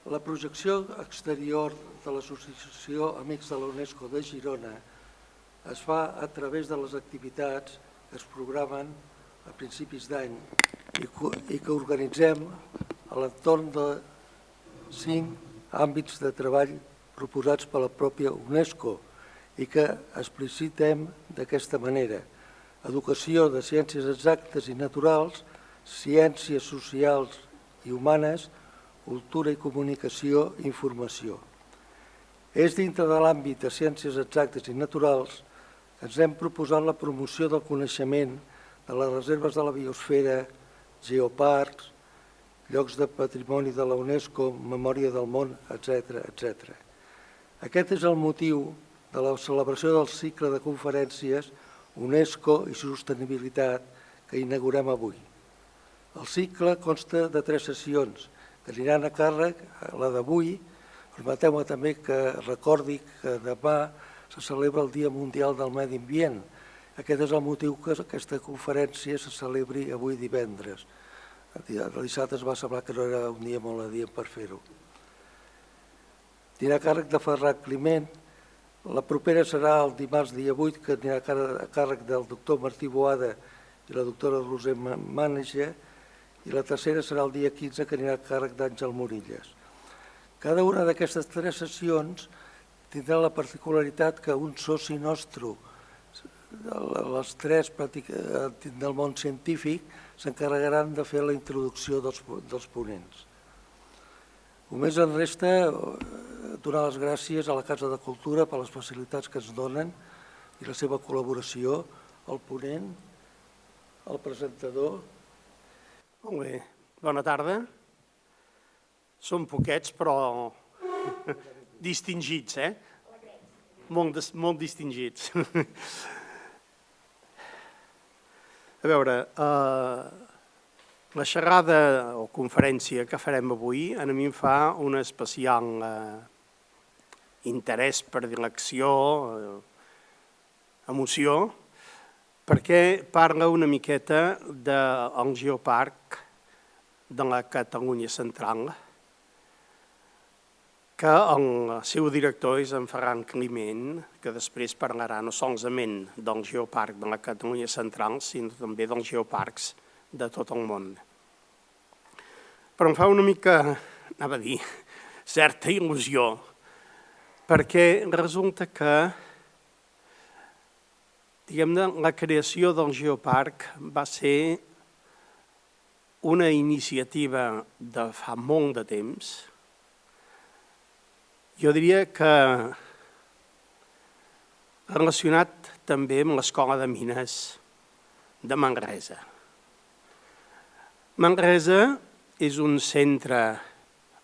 La projecció exterior de l'Associació Amics de la UNESCO de Girona es fa a través de les activitats que es programen a principis d'any i que organitzem a l'entorn de 5 àmbits de treball proposats per la pròpia UNESCO i que explicitem d'aquesta manera: educació de ciències exactes i naturals, ciències socials i humanes, cultura i comunicació i informació. És dintre de l'àmbit de ciències exactes i naturals que ens hem proposat la promoció del coneixement de les reserves de la biosfera, geoparcs, llocs de patrimoni de la UNESCO, memòria del món, etc. Aquest és el motiu de la celebració del cicle de conferències UNESCO i Sostenibilitat que inaugurem avui. El cicle consta de 3 sessions que aniran a càrrec, la d'avui. Permeteu-me també que recordi que demà se celebra el Dia Mundial del Medi Ambient. Aquest és el motiu que aquesta conferència se celebri avui divendres. El dissabte es va semblar que no era un dia molt adient per fer-ho. Anirà a càrrec de Ferran Climent. La propera serà el dimarts dia 8, que anirà a càrrec del doctor Martí Boada i la doctora Roser Mànega, i la tercera serà el dia 15, que anirà a càrrec d'Àngel Morillas. Cada una d'aquestes 3 sessions tindrà la particularitat que un soci nostre, les 3 del món científic, s'encarregaran de fer la introducció dels ponents. Només em resta donar les gràcies a la Casa de Cultura per les facilitats que ens donen i la seva col·laboració, al ponent, al presentador. Molt bé, bona tarda. Som poquets, però distingits, Molt distingits. A veure, la xerrada o conferència que farem avui a mi em fa un especial interès per dir l'acció, emoció, perquè parla una miqueta del geoparc de la Catalunya Central, que el seu director és en Ferran Climent, que després parlarà no solament del geoparc de la Catalunya Central, sinó també dels geoparcs de tot el món. Però em fa una mica, anava a dir, certa il·lusió, perquè resulta que diguem-ne, la creació del geoparc va ser una iniciativa de fa molt de temps. Jo diria que relacionat també amb l'Escola de Mines de Manresa. Manresa és un centre,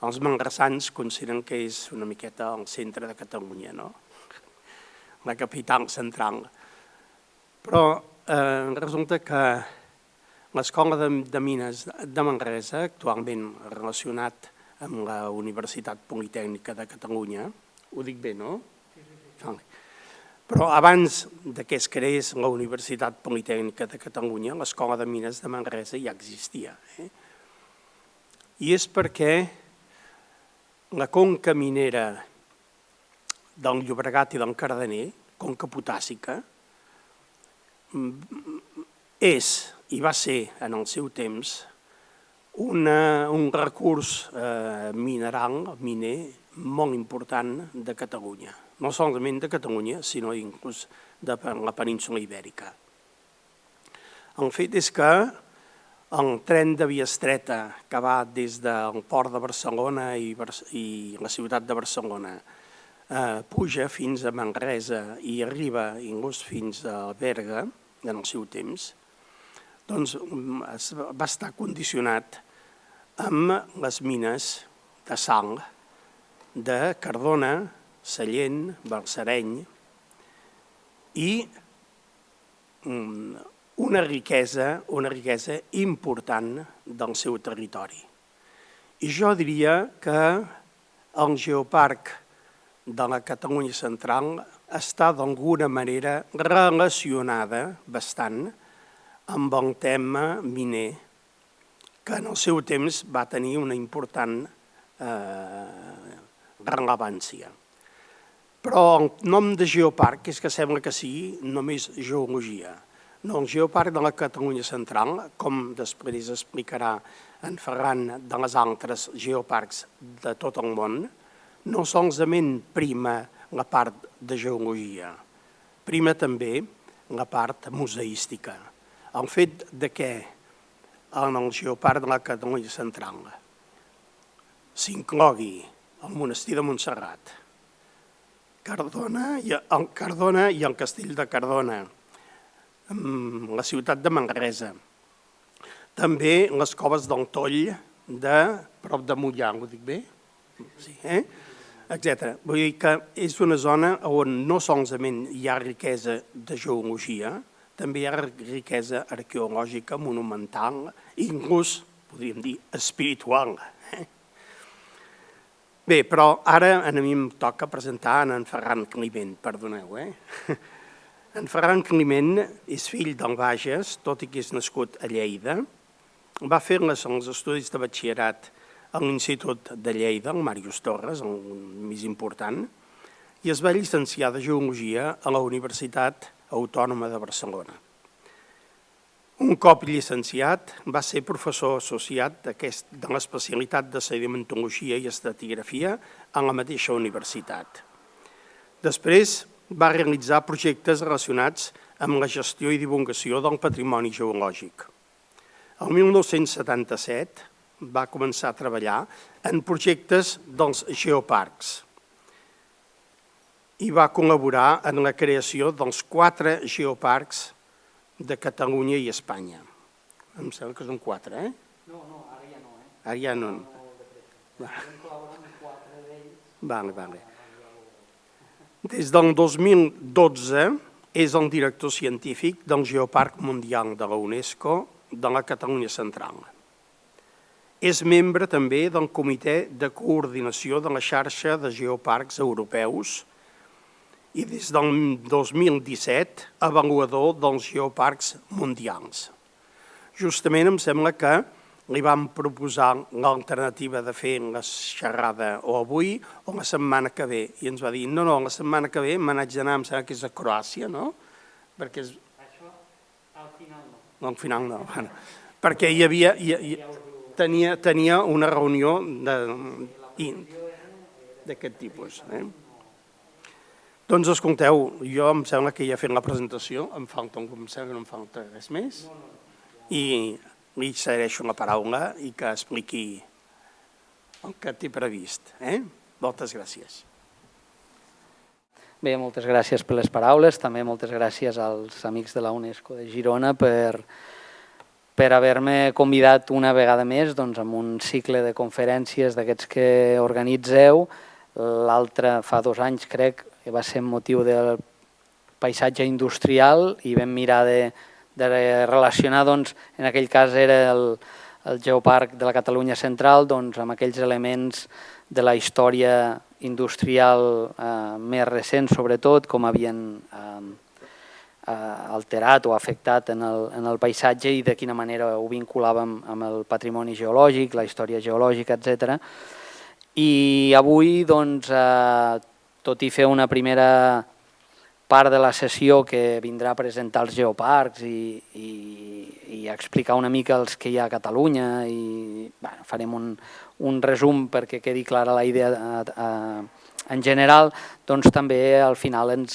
els manresans consideren que és una miqueta el centre de Catalunya, no? La capital central. Però resulta que l'Escola de Mines de Manresa, actualment relacionat amb la Universitat Politècnica de Catalunya, ho dic bé, no? Però abans que es creés la Universitat Politècnica de Catalunya, l'Escola de Mines de Manresa ja existia. I és perquè la conca minera del Llobregat i del Cardener, conca potàssica, és i va ser en el seu temps un recurs mineral, miner, molt important de Catalunya. No solament de Catalunya, sinó inclús de la península Ibèrica. El fet és que el tren de via estreta que va des del port de Barcelona i la ciutat de Barcelona puja fins a Manresa i arriba inclús fins a Berga en el seu temps, doncs va estar condicionat amb les mines de sal de Cardona, Sallent, Balsareny i una riquesa important del seu territori. I jo diria que el geoparc de la Catalunya Central està d'alguna manera relacionada bastant amb el tema miner, que en el seu temps va tenir una important rellevància. Però el nom de geoparc és que sembla que sigui només geologia. No, el geoparc de la Catalunya Central, com després explicarà en Ferran de les altres geoparcs de tot el món, no solament prima la part de geologia, prima també la part museística. El fet de que en el geoparc de la Catalunya Central s'inclogui el monestir de Montserrat, Cardona i el castell de Cardona, la ciutat de Manresa, també les coves del Toll, prop de Mollà, ho dic bé? Sí, etcètera. Vull dir que és una zona on no solament hi ha riquesa de geologia, també hi ha riquesa arqueològica, monumental, i inclús, podríem dir, espiritual. Bé, però ara a mi em toca presentar en Ferran Climent, perdoneu. En Ferran Climent és fill del Bages, tot i que és nascut a Lleida. Va fer els estudis de batxillerat a l'Institut de Lleida, el Màrius Torres, el més important, i es va llicenciar de Geologia a la Universitat Autònoma de Barcelona. Un cop llicenciat, va ser professor associat de l'especialitat de sedimentologia i estratigrafia a la mateixa universitat. Després va realitzar projectes relacionats amb la gestió i divulgació del patrimoni geològic. El 1977 va començar a treballar en projectes dels geoparcs i va col·laborar en la creació dels 4 geoparcs de Catalunya i Espanya. Em sembla que són 4, No, ara ja no, Ara ja no. Vam col·laborar amb 4 d'ells. Vale. Des del 2012 és el director científic del Geoparc Mundial de la UNESCO de la Catalunya Central. És membre també del Comitè de Coordinació de la Xarxa de Geoparcs Europeus i des del 2017 avaluador dels geoparcs mundials. Justament em sembla que li vam proposar l'alternativa de fer la xerrada o avui o la setmana que ve. I ens va dir, no, la setmana que ve me n'haig d'anar, em sembla que és a Croàcia, no? Perquè Això al final no. al final no. Perquè hi havia... Tenia una reunió d'aquest tipus. Doncs escolteu, jo em sembla que ja he fet la presentació, em sembla que no em falta res més, i li cedeixo la paraula i que expliqui el que té previst. Moltes gràcies. Bé, moltes gràcies per les paraules, també moltes gràcies als amics de la UNESCO de Girona per haver-me convidat una vegada més amb un cicle de conferències d'aquests que organitzeu. L'altre fa 2 anys, crec, que va ser motiu del paisatge industrial i vam mirar de relacionar, en aquell cas era el Geoparc de la Catalunya Central, amb aquells elements de la història industrial més recent, sobretot, com havien alterat o afectat en el paisatge i de quina manera ho vinculàvem amb el patrimoni geològic, la història geològica, etc. I avui, tot i fer una primera part de la sessió que vindrà a presentar els geoparcs i explicar una mica els que hi ha a Catalunya i farem un resum perquè quedi clara la idea en general, també al final em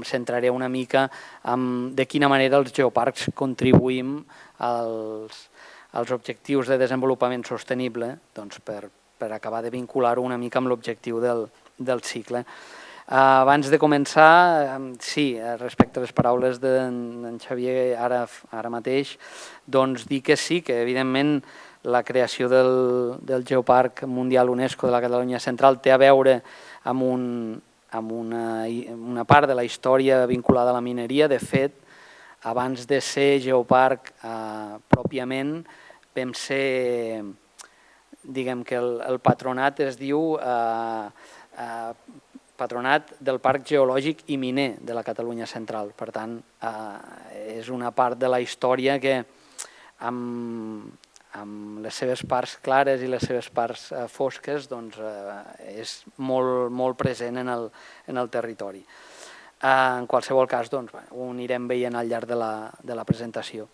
centraré una mica en de quina manera els geoparcs contribuïm als objectius de desenvolupament sostenible per acabar de vincular-ho una mica amb l'objectiu del cicle. Abans de començar, sí, respecte a les paraules d'en Xavier ara mateix, dir que sí, que evidentment la creació del Geoparc Mundial UNESCO de la Catalunya Central té a veure amb una part de la història vinculada a la mineria. De fet, abans de ser geoparc pròpiament, vam ser, diguem que el patronat es diu Patronat del Parc Geològic i Miner de la Catalunya Central. Per tant, és una part de la història que amb les seves parts clares i les seves parts fosques, doncs és molt present en el territori. En qualsevol cas, doncs, ho anirem veient al llarg de la presentació.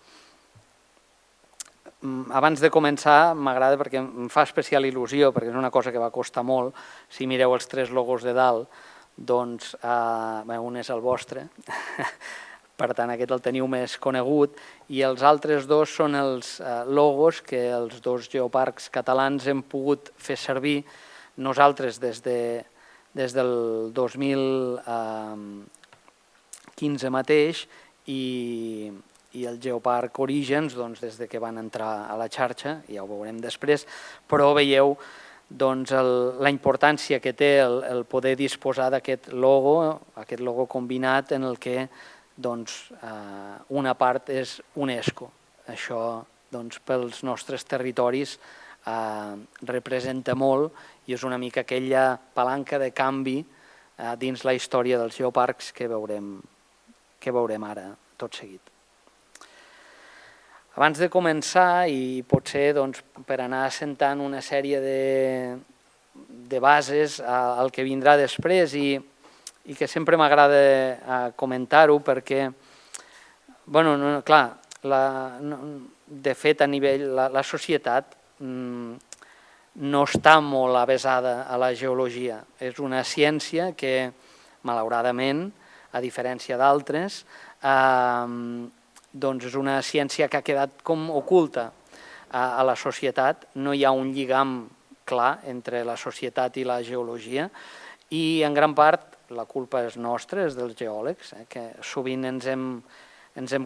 Abans de començar, m'agrada perquè em fa especial il·lusió, perquè és una cosa que va costar molt. Si mireu els 3 logos de dalt, doncs un és el vostre, per tant aquest el teniu més conegut, i els altres 2 són els logos que els 2 geoparcs catalans hem pogut fer servir nosaltres des del 2015 mateix i el Geoparc Orígens des de que van entrar a la xarxa, ja ho veurem després, però veieu la importància que té el poder disposar d'aquest logo combinat en el que una part és UNESCO. Això pels nostres territoris representa molt i és una mica aquella palanca de canvi dins la història dels geoparcs que veurem ara tot seguit. Abans de començar, i potser per anar assentant una sèrie de bases al que vindrà després i que sempre m'agrada comentar-ho perquè, clar, de fet a nivell, la societat no està molt avesada a la geologia. És una ciència que, malauradament, a diferència d'altres, és una ciència que ha quedat com oculta a la societat. No hi ha un lligam clar entre la societat i la geologia i en gran part la culpa és nostra, és dels geòlegs, que sovint ens hem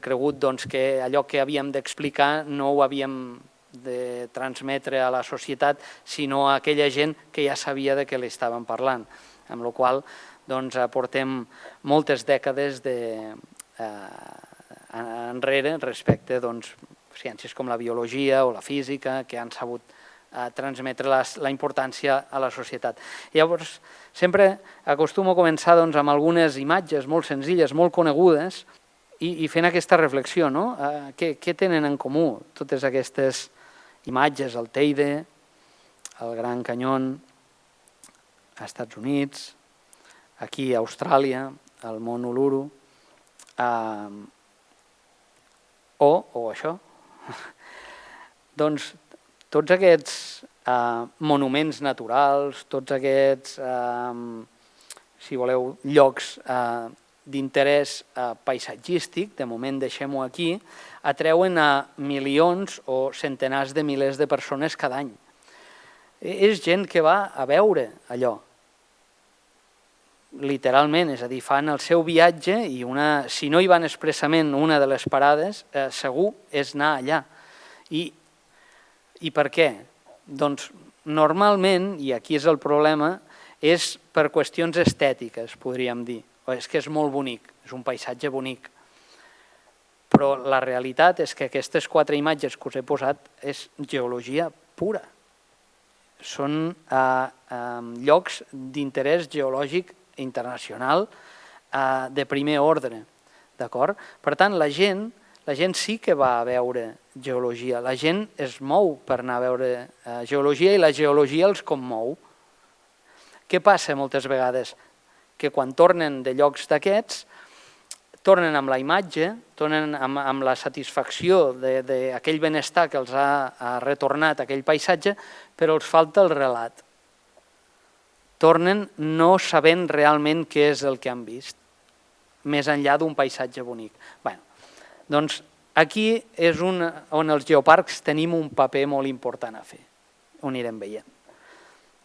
cregut que allò que havíem d'explicar no ho havíem de transmetre a la societat, sinó a aquella gent que ja sabia de què li estàvem parlant, amb la qual cosa portem moltes dècades enrere respecte a ciències com la biologia o la física, que han sabut transmetre la importància a la societat. Llavors, sempre acostumo a començar amb algunes imatges molt senzilles, molt conegudes, i fent aquesta reflexió, no? Què tenen en comú totes aquestes imatges? El Teide, el Gran Canyón, als Estats Units, aquí a Austràlia, el Mont Uluru, o això. Doncs tots aquests monuments naturals, tots aquests, si voleu, llocs d'interès paisatgístic, de moment deixem-ho aquí, atreuen a milions o centenars de milers de persones cada any. És gent que va a veure allò, literalment, és a dir, fan el seu viatge i si no hi van expressament, una de les parades segur és anar allà. I per què? Doncs normalment, i aquí és el problema, és per qüestions estètiques, podríem dir. És que és molt bonic, és un paisatge bonic. Però la realitat és que aquestes 4 imatges que us he posat és geologia pura. Són llocs d'interès geològic internacional de primer ordre. Per tant, la gent sí que va a veure geologia. La gent es mou per anar a veure geologia i la geologia els commou. Què passa moltes vegades? Que quan tornen de llocs d'aquests, tornen amb la imatge, tornen amb la satisfacció d'aquell benestar que els ha retornat aquell paisatge, però els falta el relat. Tornen no sabent realment què és el que han vist, més enllà d'un paisatge bonic. Doncs aquí és on els geoparcs tenim un paper molt important a fer, ho anirem veient.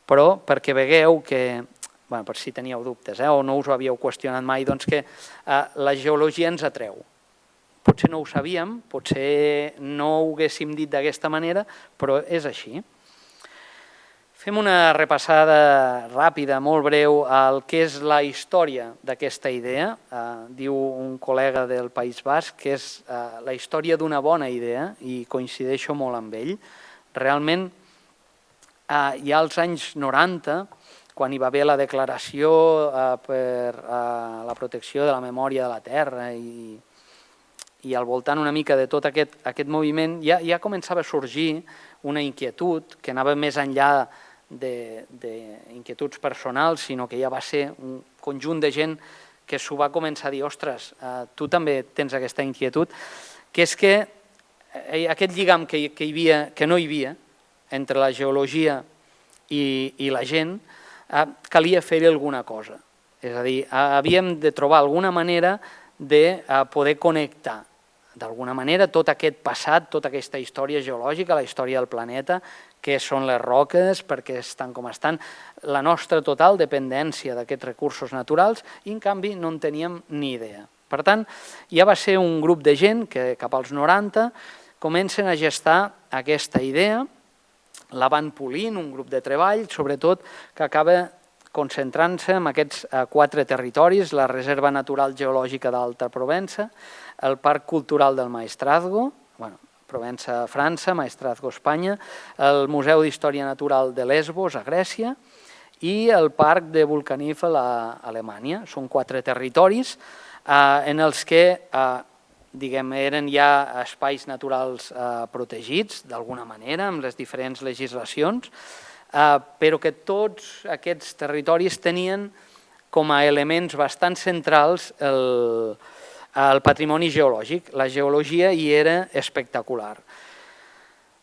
Però perquè vegueu que, per si teníeu dubtes o no us ho havíeu qüestionat mai, doncs que la geologia ens atreu. Potser no ho sabíem, potser no ho haguéssim dit d'aquesta manera, però és així. Fem una repassada ràpida, molt breu, al que és la història d'aquesta idea. Diu un col·lega del País Basc que és la història d'una bona idea i coincideixo molt amb ell. Realment, ja als anys 90, quan hi va haver la declaració per la protecció de la memòria de la Terra i i al voltant una mica de tot aquest moviment ja començava a sorgir una inquietud que anava més enllà d'inquietuds personals, sinó que ja va ser un conjunt de gent que s'ho va començar a dir, ostres, tu també tens aquesta inquietud, que és que aquest lligam que no hi havia entre la geologia i la gent, calia fer-hi alguna cosa. És a dir, havíem de trobar alguna manera de poder connectar d'alguna manera tot aquest passat, tota aquesta història geològica, la història del planeta, què són les roques, per què estan com estan, la nostra total dependència d'aquests recursos naturals, i en canvi no en teníem ni idea. Per tant, ja va ser un grup de gent que cap als 90 comencen a gestar aquesta idea, la van polint, un grup de treball, sobretot que acaba concentrant-se en aquests 4 territoris, la Reserva Natural Geològica d'Alta Provença, el Parc Cultural del Maestrazgo, Provença, França, Maestrazgo, Espanya, el Museu d'Història Natural de Lesbos, a Grècia, i el Parc de Vulkanífel a Alemanya. Són 4 territoris en els que eren ja espais naturals protegits, d'alguna manera, amb les diferents legislacions, però que tots aquests territoris tenien com a elements bastant centrals el patrimoni geològic. La geologia hi era espectacular.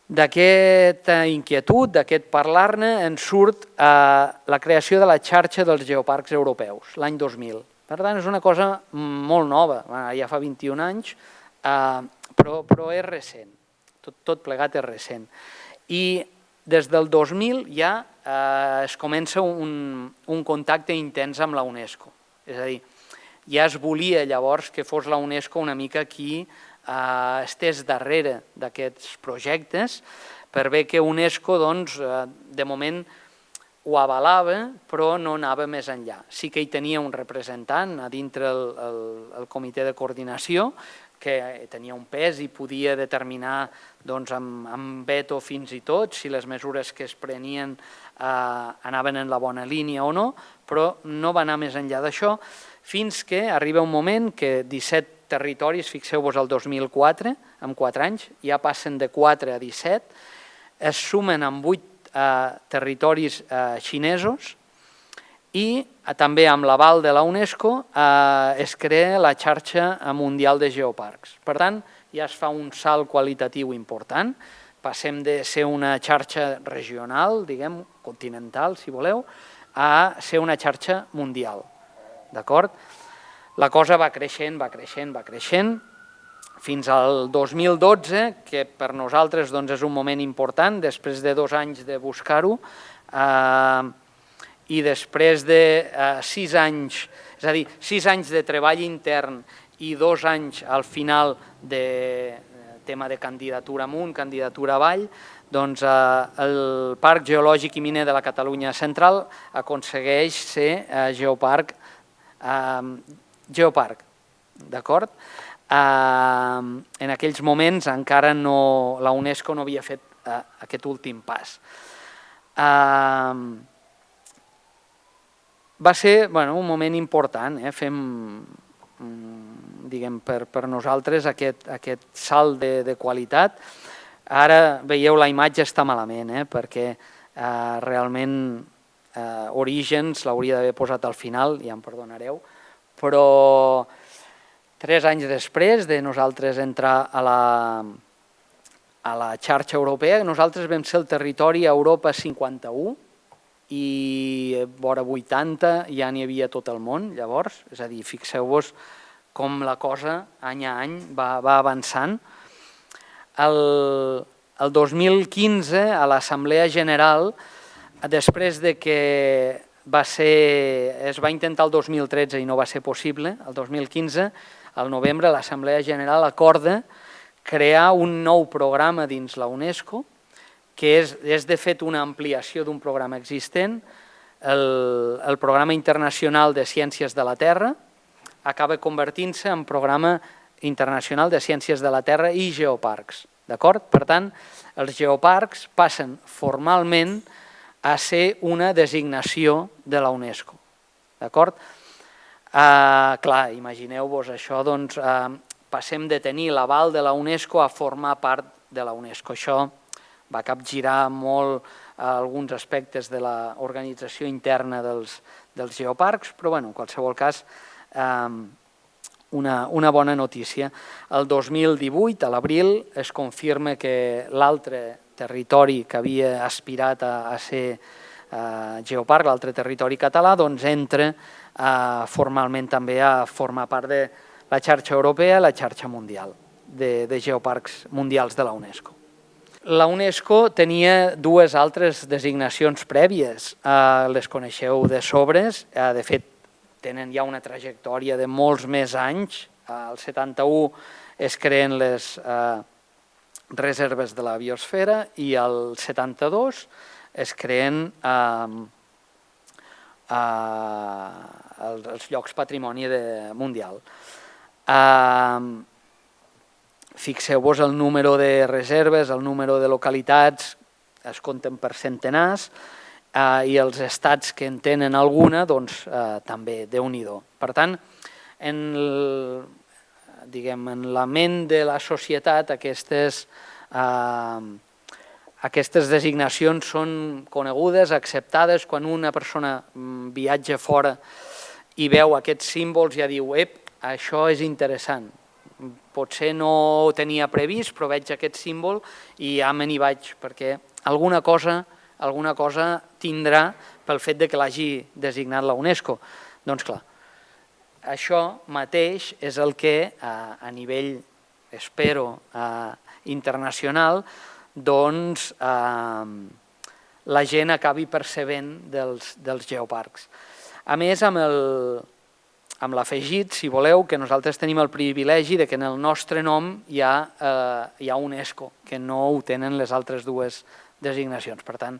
D'aquesta inquietud, d'aquest parlar-ne, en surt la creació de la xarxa dels geoparcs europeus, l'any 2000. Per tant, és una cosa molt nova, ja fa 21 anys, però és recent, tot plegat és recent. I des del 2000 ja es comença un contacte intens amb la UNESCO. És a dir, ja es volia llavors que fos la UNESCO una mica qui estés darrere d'aquests projectes, per bé que UNESCO, de moment, ho avalava, però no anava més enllà. Sí que hi tenia un representant a dintre el comitè de coordinació, que tenia un pes i podia determinar amb veto fins i tot si les mesures que es prenien anaven en la bona línia o no, però no va anar més enllà d'això, fins que arriba un moment que 17 territoris, fixeu-vos el 2004, en 4 anys, ja passen de 4 a 17, es sumen amb 8 territoris xinesos, i també amb l'aval de la UNESCO es crea la xarxa mundial de geoparcs. Per tant, ja es fa un salt qualitatiu important, passem de ser una xarxa regional, continental, si voleu, a ser una xarxa mundial. D'acord? La cosa va creixent, fins al 2012, que per nosaltres és un moment important, després de 2 anys de buscar-ho, i després de 6 anys, és a dir, 6 anys de treball intern i 2 anys al final de tema de candidatura amunt, candidatura avall, doncs el Parc Geològic i Miner de la Catalunya Central aconsegueix ser geoparc, d'acord? En aquells moments encara la UNESCO no havia fet aquest últim pas. Va ser un moment important, per nosaltres aquest salt de qualitat. Ara veieu la imatge està malament, perquè realment Orígens l'hauria d'haver posat al final, ja em perdonareu, però 3 anys després de nosaltres entrar a la xarxa europea, nosaltres vam ser el territori a Europa 51, i vora 80 ja n'hi havia tot el món, llavors, és a dir, fixeu-vos com la cosa any a any va avançant. El 2015, a l'Assemblea General, després de que es va intentar el 2013 i no va ser possible, el 2015, al novembre, l'Assemblea General acorda crear un nou programa dins la UNESCO, que és de fet una ampliació d'un programa existent, el Programa Internacional de Ciències de la Terra, acaba convertint-se en Programa Internacional de Ciències de la Terra i Geoparcs. D'acord? Per tant, els geoparcs passen formalment a ser una designació de la UNESCO. D'acord? Clar, imagineu-vos això, doncs, passem de tenir l'aval de la UNESCO a formar part de la UNESCO. Això va capgirar molt alguns aspectes de l'organització interna dels geoparcs, però en qualsevol cas una bona notícia. El 2018, a l'abril, es confirma que l'altre territori que havia aspirat a ser geoparc, l'altre territori català, doncs entra formalment també a formar part de la xarxa europea, la xarxa mundial de geoparcs mundials de la UNESCO. La UNESCO tenia dues altres designacions prèvies, les coneixeu de sobres, de fet tenen ja una trajectòria de molts més anys. Al 71 es creen les reserves de la biosfera i al 72 es creen els llocs patrimoni mundial. Fixeu-vos el número de reserves, el número de localitats, es compten per centenars, i els estats que en tenen alguna, doncs també, Déu-n'hi-do. Per tant, en la ment de la societat aquestes designacions són conegudes, acceptades. Quan una persona viatja fora i veu aquests símbols ja diu, això és interessant. Potser no ho tenia previst, però veig aquest símbol i ja me n'hi vaig, perquè alguna cosa tindrà pel fet que l'hagi designat la UNESCO. Doncs clar, això mateix és el que a nivell, espero, internacional, doncs la gent acabi percebent dels geoparcs. A més, amb l'afegit, si voleu, que nosaltres tenim el privilegi que en el nostre nom hi ha UNESCO, que no ho tenen les altres dues designacions. Per tant,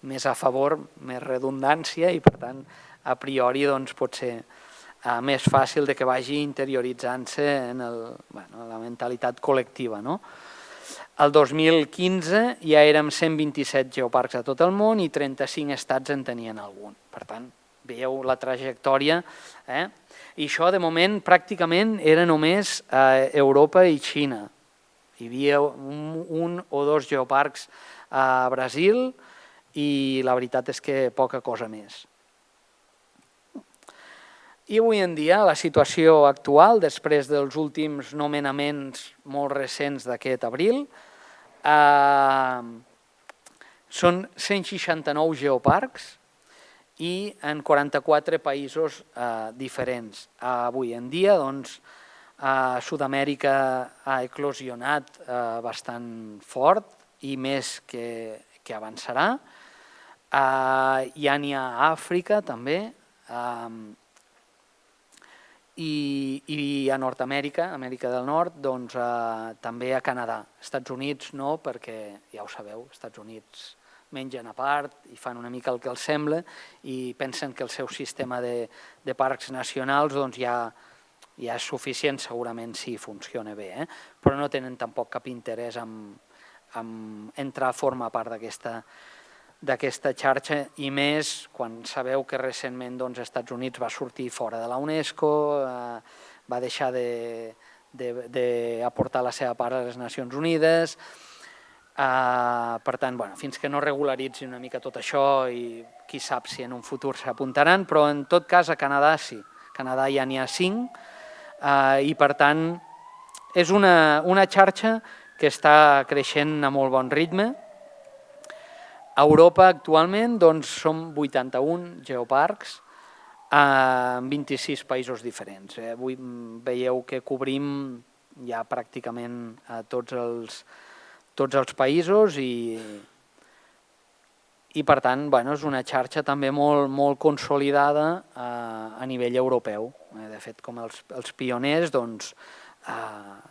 més a favor, més redundància i, per tant, a priori pot ser més fàcil que vagi interioritzant-se en la mentalitat col·lectiva. El 2015 ja érem 127 geoparcs a tot el món i 35 estats en tenien algun. Per tant, veieu la trajectòria. I això, de moment, pràcticament era només Europa i Xina. Hi havia un o dos geoparcs a Brasil i la veritat és que poca cosa més. I avui en dia, la situació actual, després dels últims nomenaments molt recents d'aquest abril, són 169 geoparcs i en 44 països diferents. Avui en dia, Sud-amèrica ha eclosionat bastant fort i més que avançarà. Ja n'hi ha a Àfrica també, i a Nord-amèrica, Amèrica del Nord, també a Canadà. Estats Units no, perquè ja ho sabeu, Estats Units mengen a part i fan una mica el que els sembla i pensen que el seu sistema de parcs nacionals ja és suficient, segurament sí, funciona bé, però no tenen tampoc cap interès en entrar a formar part d'aquesta xarxa, i més quan sabeu que recentment els Estats Units va sortir fora de la UNESCO, va deixar d'aportar la seva part a les Nacions Unides. Per tant, fins que no regularitzin una mica tot això, i qui sap si en un futur s'apuntaran, però en tot cas a Canadà sí. A Canadà ja n'hi ha 5 i per tant és una xarxa que està creixent a molt bon ritme. A Europa actualment són 81 geoparcs en 26 països diferents. Avui veieu que cobrim ja pràcticament tots els països i per tant és una xarxa també molt consolidada a nivell europeu. De fet, com els pioners,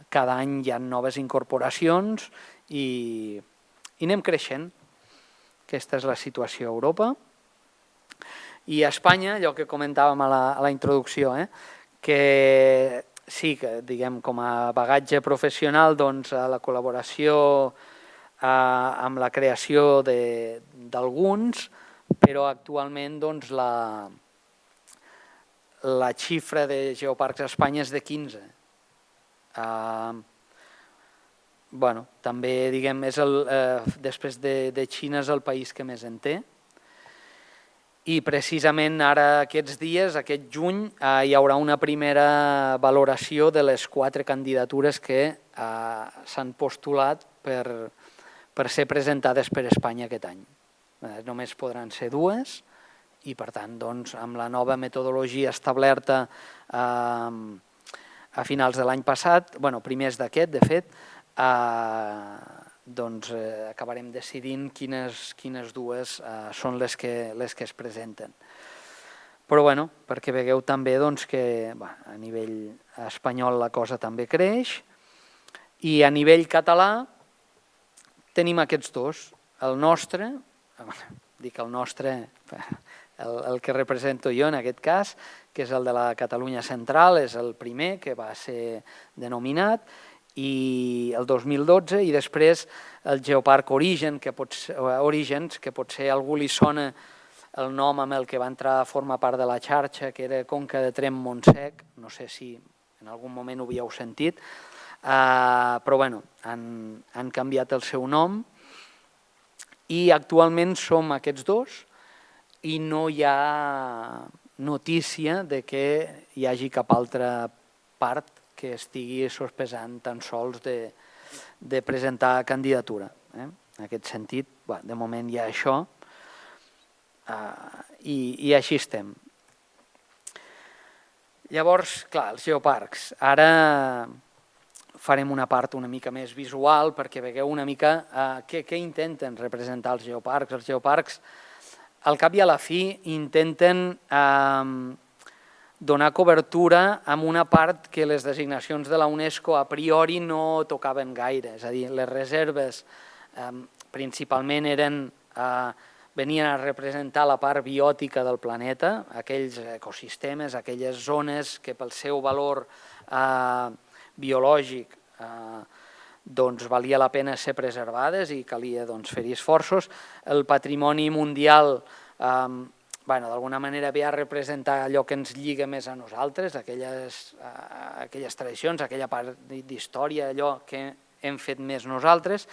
cada any hi ha noves incorporacions i anem creixent. Aquesta és la situació a Europa. I a Espanya, allò que comentàvem a la introducció, que sí, que diguem com a bagatge professional, la col·laboració amb la creació d'alguns, però actualment la xifra de geoparcs a Espanya és de 15. També, diguem, després de Xina és el país que més en té. I precisament ara aquests dies, aquest juny, hi haurà una primera valoració de les 4 candidatures que s'han postulat per ser presentades per Espanya aquest any. Només podran ser 2 i, per tant, amb la nova metodologia establerta a finals de l'any passat, primers d'aquest, de fet, acabarem decidint quines 2 són les que es presenten. Però perquè vegueu també que a nivell espanyol la cosa també creix i a nivell català tenim aquests 2. El nostre, dic el nostre, el que represento jo en aquest cas, que és el de la Catalunya Central, és el primer que va ser denominat, i el 2012, i després el Geoparc Orígens, que potser a algú li sona el nom amb el que va entrar a formar part de la xarxa, que era Conca de Tremp-Montsec, no sé si en algun moment ho havíeu sentit, però han canviat el seu nom i actualment som aquests 2 i no hi ha notícia de que hi hagi cap altra part que estigui sospesant tan sols de presentar candidatura. En aquest sentit, de moment hi ha això i així estem. Llavors, clar, els geoparcs. Ara farem una part una mica més visual perquè vegueu una mica què intenten representar els geoparcs. Els geoparcs, al cap i a la fi, intenten donar cobertura amb una part que les designacions de la UNESCO a priori no tocaven gaire. És a dir, les reserves principalment venien a representar la part biòtica del planeta, aquells ecosistemes, aquelles zones que pel seu valor biològic valia la pena ser preservades i calia fer-hi esforços. El patrimoni mundial d'alguna manera ve a representar allò que ens lliga més a nosaltres, aquelles tradicions, aquella part d'història, allò que hem fet més nosaltres,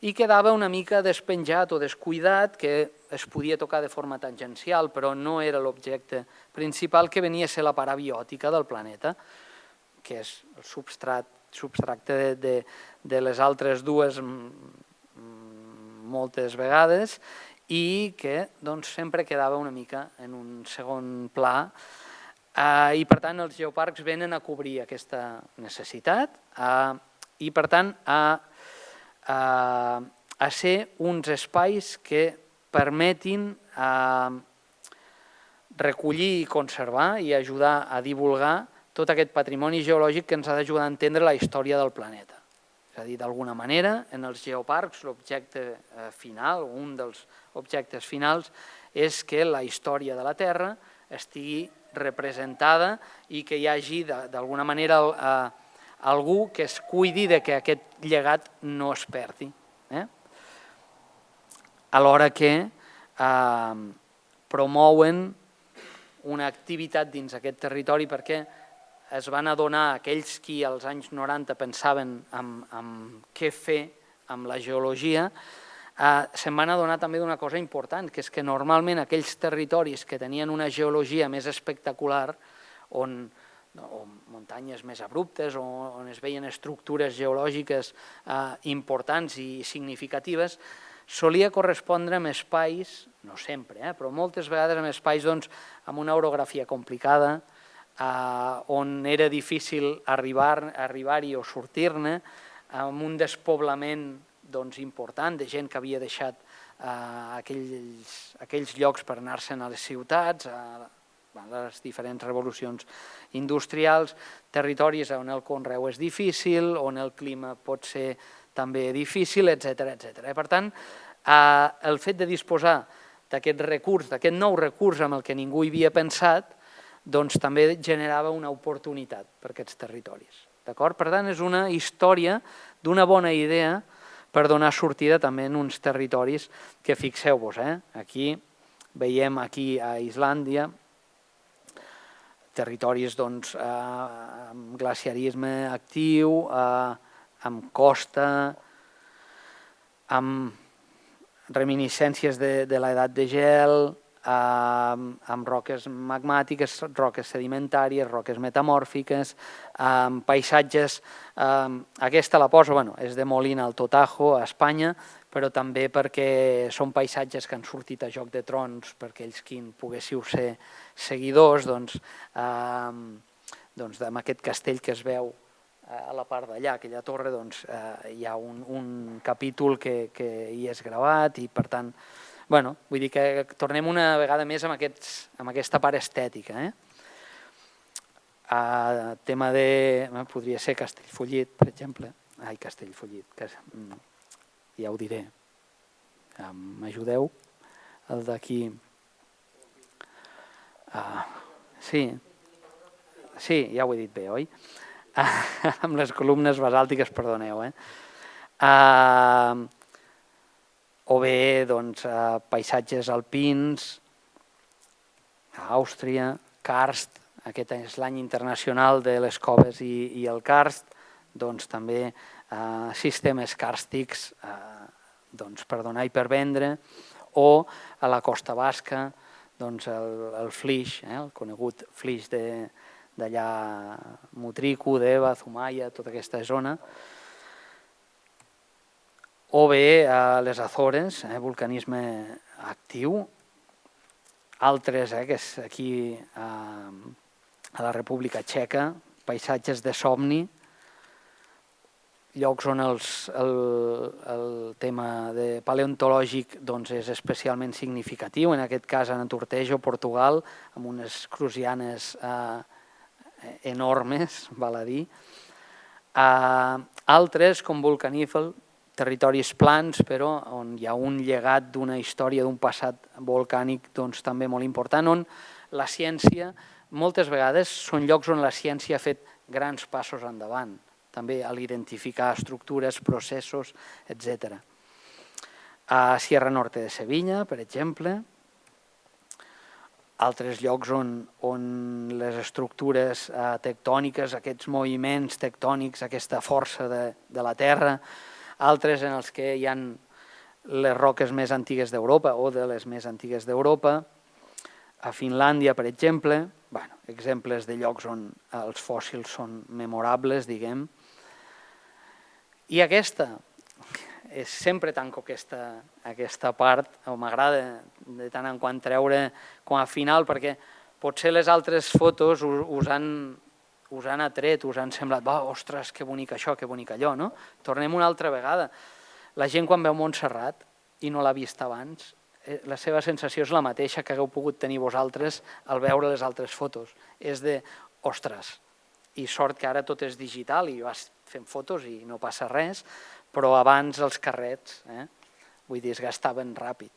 i quedava una mica despenjat o descuidat, que es podia tocar de forma tangencial, però no era l'objecte principal, que venia a ser la part abiòtica del planeta, que és el substracte de les altres 2 moltes vegades, i que sempre quedava una mica en un segon pla. I per tant els geoparcs venen a cobrir aquesta necessitat i per tant a ser uns espais que permetin recollir i conservar i ajudar a divulgar tot aquest patrimoni geològic que ens ha d'ajudar a entendre la història del planeta. És a dir, d'alguna manera, en els geoparcs l'objecte final, un dels objectes finals, és que la història de la Terra estigui representada i que hi hagi d'alguna manera algú que es cuidi que aquest llegat no es perdi. Alhora que promouen una activitat dins aquest territori perquè es van adonar aquells qui als anys 90 pensaven en què fer amb la geologia, se'n van adonar també d'una cosa important, que és que normalment aquells territoris que tenien una geologia més espectacular, o muntanyes més abruptes, on es veien estructures geològiques importants i significatives, solia correspondre amb espais, no sempre, però moltes vegades amb espais amb una orografia complicada, on era difícil arribar-hi o sortir-ne, amb un despoblament important de gent que havia deixat aquells llocs per anar-se'n a les ciutats, a les diferents revolucions industrials, territoris on el conreu és difícil, on el clima pot ser també difícil, etc. Per tant, el fet de disposar d'aquest recurs, d'aquest nou recurs amb el que ningú hi havia pensat, també generava una oportunitat per aquests territoris. Per tant, és una història d'una bona idea per donar sortida també en uns territoris que, fixeu-vos, aquí veiem aquí a Islàndia territoris amb glaciarisme actiu, amb costa, amb reminiscències de l'edat de gel, amb roques magmàtiques, roques sedimentàries, roques metamòrfiques, amb paisatges. Aquesta la poso, és de Molina Alto Tajo, a Espanya, però també perquè són paisatges que han sortit a Joc de Trons, perquè ells qui poguéssiu ser seguidors, amb aquest castell que es veu a la part d'allà, aquella torre, hi ha un capítol que hi és gravat i, per tant, vull dir que tornem una vegada més amb aquesta part estètica. Tema de... podria ser Castellfollit, per exemple. Ai, Castellfollit, ja ho diré. M'ajudeu? El d'aquí... Sí, ja ho he dit bé, oi? Amb les columnes basàltiques, perdoneu. O bé paisatges alpins, a Àustria, Karst, aquest és l'any internacional de les coves i el Karst, també sistemes càrstics per donar i per vendre, o a la Costa Basca, el flix, el conegut flix d'allà Mutriku, Deva, Zumaia, tota aquesta zona, o bé a les Azores, vulcanisme actiu, altres, que és aquí a la República Txeca, paisatges de somni, llocs on el tema paleontològic és especialment significatiu, en aquest cas a Natortejo, Portugal, amb unes crucianes enormes, val a dir. Altres, com Vulcanífel, territoris plans, però on hi ha un llegat d'una història d'un passat volcànic també molt important, on la ciència, moltes vegades, són llocs on la ciència ha fet grans passos endavant, també a l'identificar estructures, processos, etc. A Sierra Norte de Sevilla, per exemple, altres llocs on les estructures tectòniques, aquests moviments tectònics, aquesta força de la Terra, altres en els que hi ha les roques més antigues d'Europa o de les més antigues d'Europa, a Finlàndia, per exemple, exemples de llocs on els fòssils són memorables, diguem. I aquesta, sempre tanco aquesta part, o m'agrada de tant en quant treure com a final, perquè potser les altres fotos us han atret, us han semblat, ostres, que bonic això, que bonic allò, no? Tornem una altra vegada. La gent quan veu Montserrat i no l'ha vist abans, la seva sensació és la mateixa que hagueu pogut tenir vosaltres al veure les altres fotos. És de, ostres, i sort que ara tot és digital i vas fent fotos i no passa res, però abans els carrets, vull dir, es gastaven ràpid.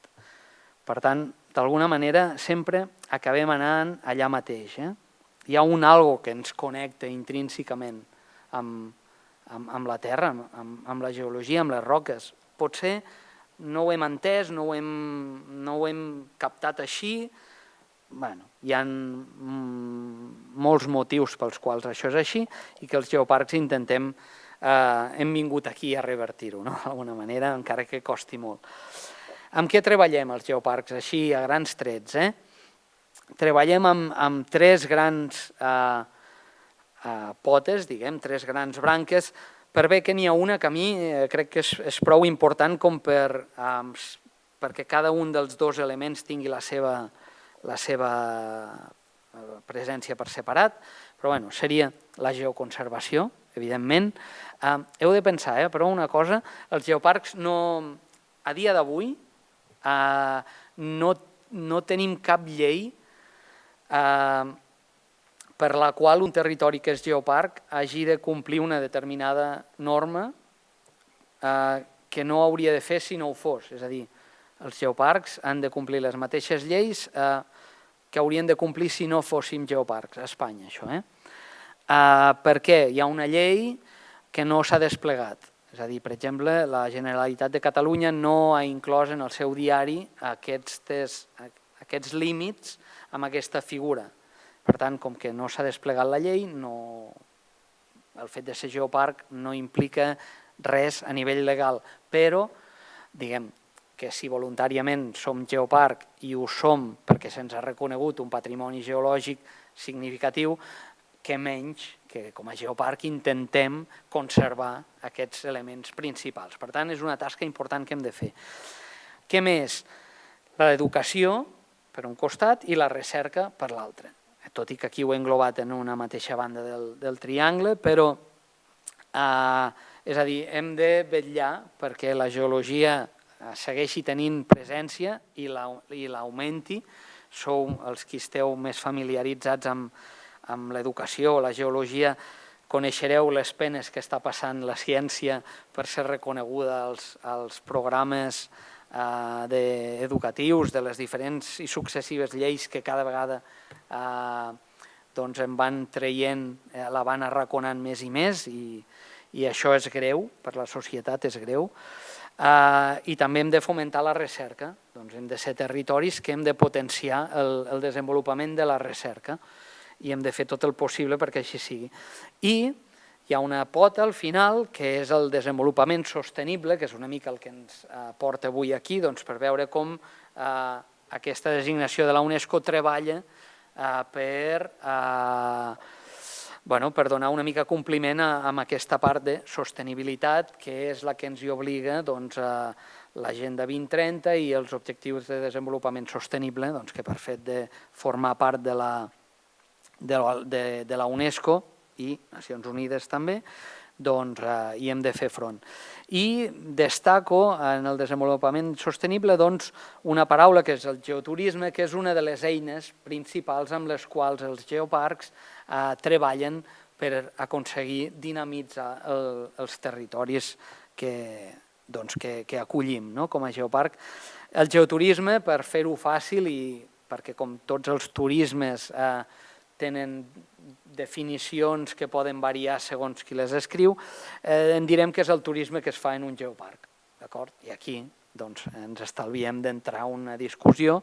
Per tant, d'alguna manera, sempre acabem anant allà mateix. Hi ha un algo que ens connecta intrínsecament amb la Terra, amb la geologia, amb les roques. Potser no ho hem entès, no ho hem captat així. Hi ha molts motius pels quals això és així i que els geoparcs hem vingut aquí a revertir-ho, d'alguna manera, encara que costi molt. Amb què treballem els geoparcs? Així, a grans trets. Treballem amb tres grans potes, diguem, tres grans branques, per bé que n'hi ha una que a mi crec que és prou important com perquè cada un dels dos elements tingui la seva presència per separat, però seria la geoconservació, evidentment. Heu de pensar, però una cosa, els geoparcs a dia d'avui no tenim cap llei per la qual un territori que és geoparc hagi de complir una determinada norma que no hauria de fer si no ho fos. És a dir, els geoparcs han de complir les mateixes lleis que haurien de complir si no fóssim geoparcs, a Espanya, això. Per què? Hi ha una llei que no s'ha desplegat. És a dir, per exemple, la Generalitat de Catalunya no ha inclòs en el seu diari aquests límits amb aquesta figura. Per tant, com que no s'ha desplegat la llei, el fet de ser geoparc no implica res a nivell legal, però diguem que si voluntàriament som geoparc i ho som perquè se'ns ha reconegut un patrimoni geològic significatiu, que menys que com a geoparc intentem conservar aquests elements principals. Per tant, és una tasca important que hem de fer. Què més? L'educació, per un costat, i la recerca per l'altre. Tot i que aquí ho he englobat en una mateixa banda del triangle, però és a dir, hem de vetllar perquè la geologia segueixi tenint presència i l'augmenti. Sou els que esteu més familiaritzats amb l'educació o la geologia, coneixereu les penes que està passant la ciència per ser reconeguda als programes educatius de les diferents i successives lleis que cada vegada en van traient, la van arraconant més i més, i això és greu, per la societat és greu. I també hem de fomentar la recerca, hem de ser territoris que hem de potenciar el desenvolupament de la recerca i hem de fer tot el possible perquè així sigui. I hi ha una pota al final, que és el desenvolupament sostenible, que és una mica el que ens porta avui aquí, per veure com aquesta designació de la UNESCO treballa per donar una mica compliment a aquesta part de sostenibilitat, que és la que ens hi obliga l'Agenda 2030 i els Objectius de Desenvolupament Sostenible, que per fet de formar part de la UNESCO i Nacions Unides també, hi hem de fer front. I destaco en el desenvolupament sostenible una paraula que és el geoturisme, que és una de les eines principals amb les quals els geoparcs treballen per aconseguir dinamitzar els territoris que acollim com a geoparc. El geoturisme, per fer-ho fàcil i perquè com tots els turismes tenen definicions que poden variar segons qui les escriu, en direm que és el turisme que es fa en un geoparc. I aquí ens estalviem d'entrar en una discussió,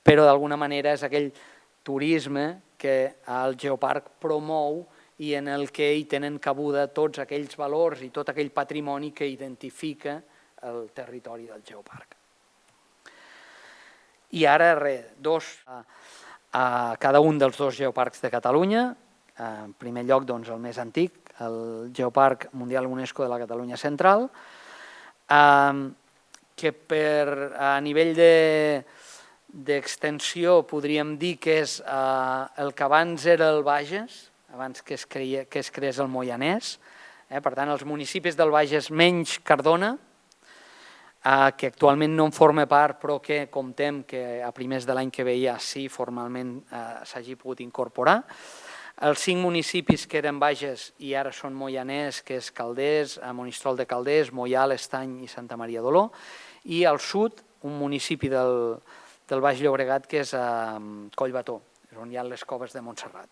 però d'alguna manera és aquell turisme que el geoparc promou i en el que hi tenen cabuda tots aquells valors i tot aquell patrimoni que identifica el territori del geoparc. I ara, a cada un dels dos geoparcs de Catalunya. En primer lloc, el més antic, el Geoparc Mundial UNESCO de la Catalunya Central, que a nivell d'extensió podríem dir que és el que abans era el Bages, abans que es creés el Moianès. Per tant, els municipis del Bages menys Cardona, que actualment no en forma part, però que comptem que a primers de l'any que ve ja sí formalment s'hagi pogut incorporar. Els 5 municipis que eren Bages i ara són Moianès, que és Calders, Monistrol de Calders, Moià, l'Estany i Santa Maria d'Oló, i al sud un municipi del Baix Llobregat que és Collbató, on hi ha les coves de Montserrat.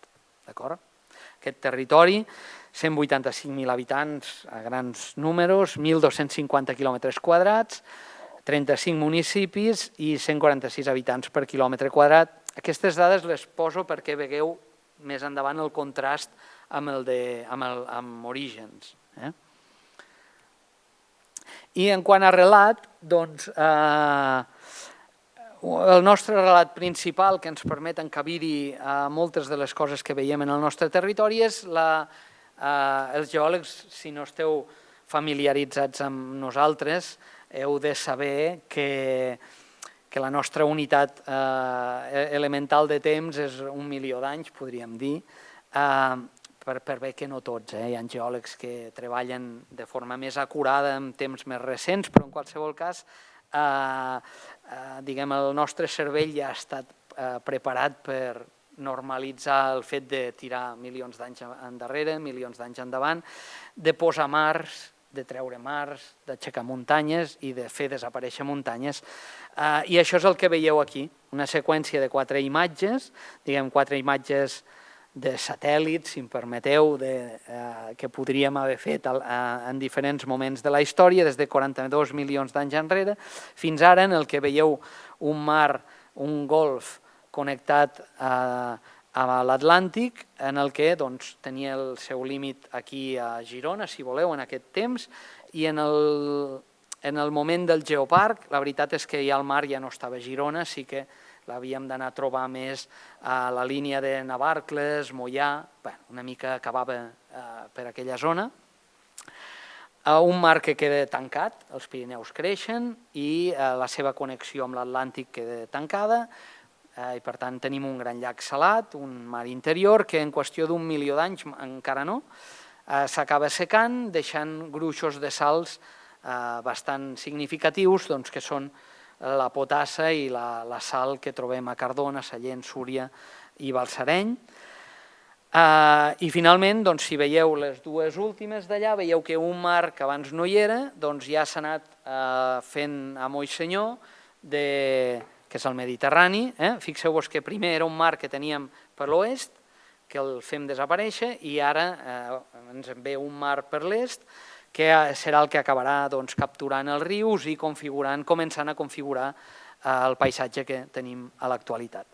Aquest territori, 185.000 habitants a grans números, 1.250 quilòmetres quadrats, 35 municipis i 146 habitants per quilòmetre quadrat. Aquestes dades les poso perquè vegueu més endavant el contrast amb Orígens. I en quant a relat, el nostre relat principal que ens permet encabir-hi moltes de les coses que veiem en el nostre territori és els geòlegs, si no esteu familiaritzats amb nosaltres, heu de saber que la nostra unitat elemental de temps és 1 milió d'anys, podríem dir, per bé que no tots. Hi ha geòlegs que treballen de forma més acurada en temps més recents, però en qualsevol cas el nostre cervell ja ha estat preparat per normalitzar el fet de tirar milions d'anys endarrere, milions d'anys endavant, de posar mars, de treure mars, d'aixecar muntanyes i de fer desaparèixer muntanyes. I això és el que veieu aquí, una seqüència de 4 imatges, 4 imatges de satèl·lits, si em permeteu, que podríem haver fet en diferents moments de la història, des de 42 milions d'anys enrere, fins ara en el que veieu un mar, un golf connectat a l'Atlàntic, en el que tenia el seu límit aquí a Girona, si voleu, en aquest temps, i en el moment del geoparc, la veritat és que ja el mar ja no estava a Girona, sí que l'havíem d'anar a trobar més a la línia de Navarcles, Moià, una mica acabava per aquella zona. Un mar que queda tancat, els Pirineus creixen i la seva connexió amb l'Atlàntic queda tancada, i per tant tenim un gran llac salat, un mar interior que en qüestió d'un milió d'anys, encara no, s'acaba secant, deixant gruixos de sals bastant significatius, que són la potassa i la sal que trobem a Cardona, Sallent, Súria i Balsareny. I finalment, si veieu les dues últimes d'allà, veieu que un mar que abans no hi era, ja s'ha anat fent a moll senyor, que és el Mediterrani. Fixeu-vos que primer era un mar que teníem per l'oest, que el fem desaparèixer, i ara ens en ve un mar per l'est, que serà el que acabarà capturant els rius i començant a configurar el paisatge que tenim a l'actualitat.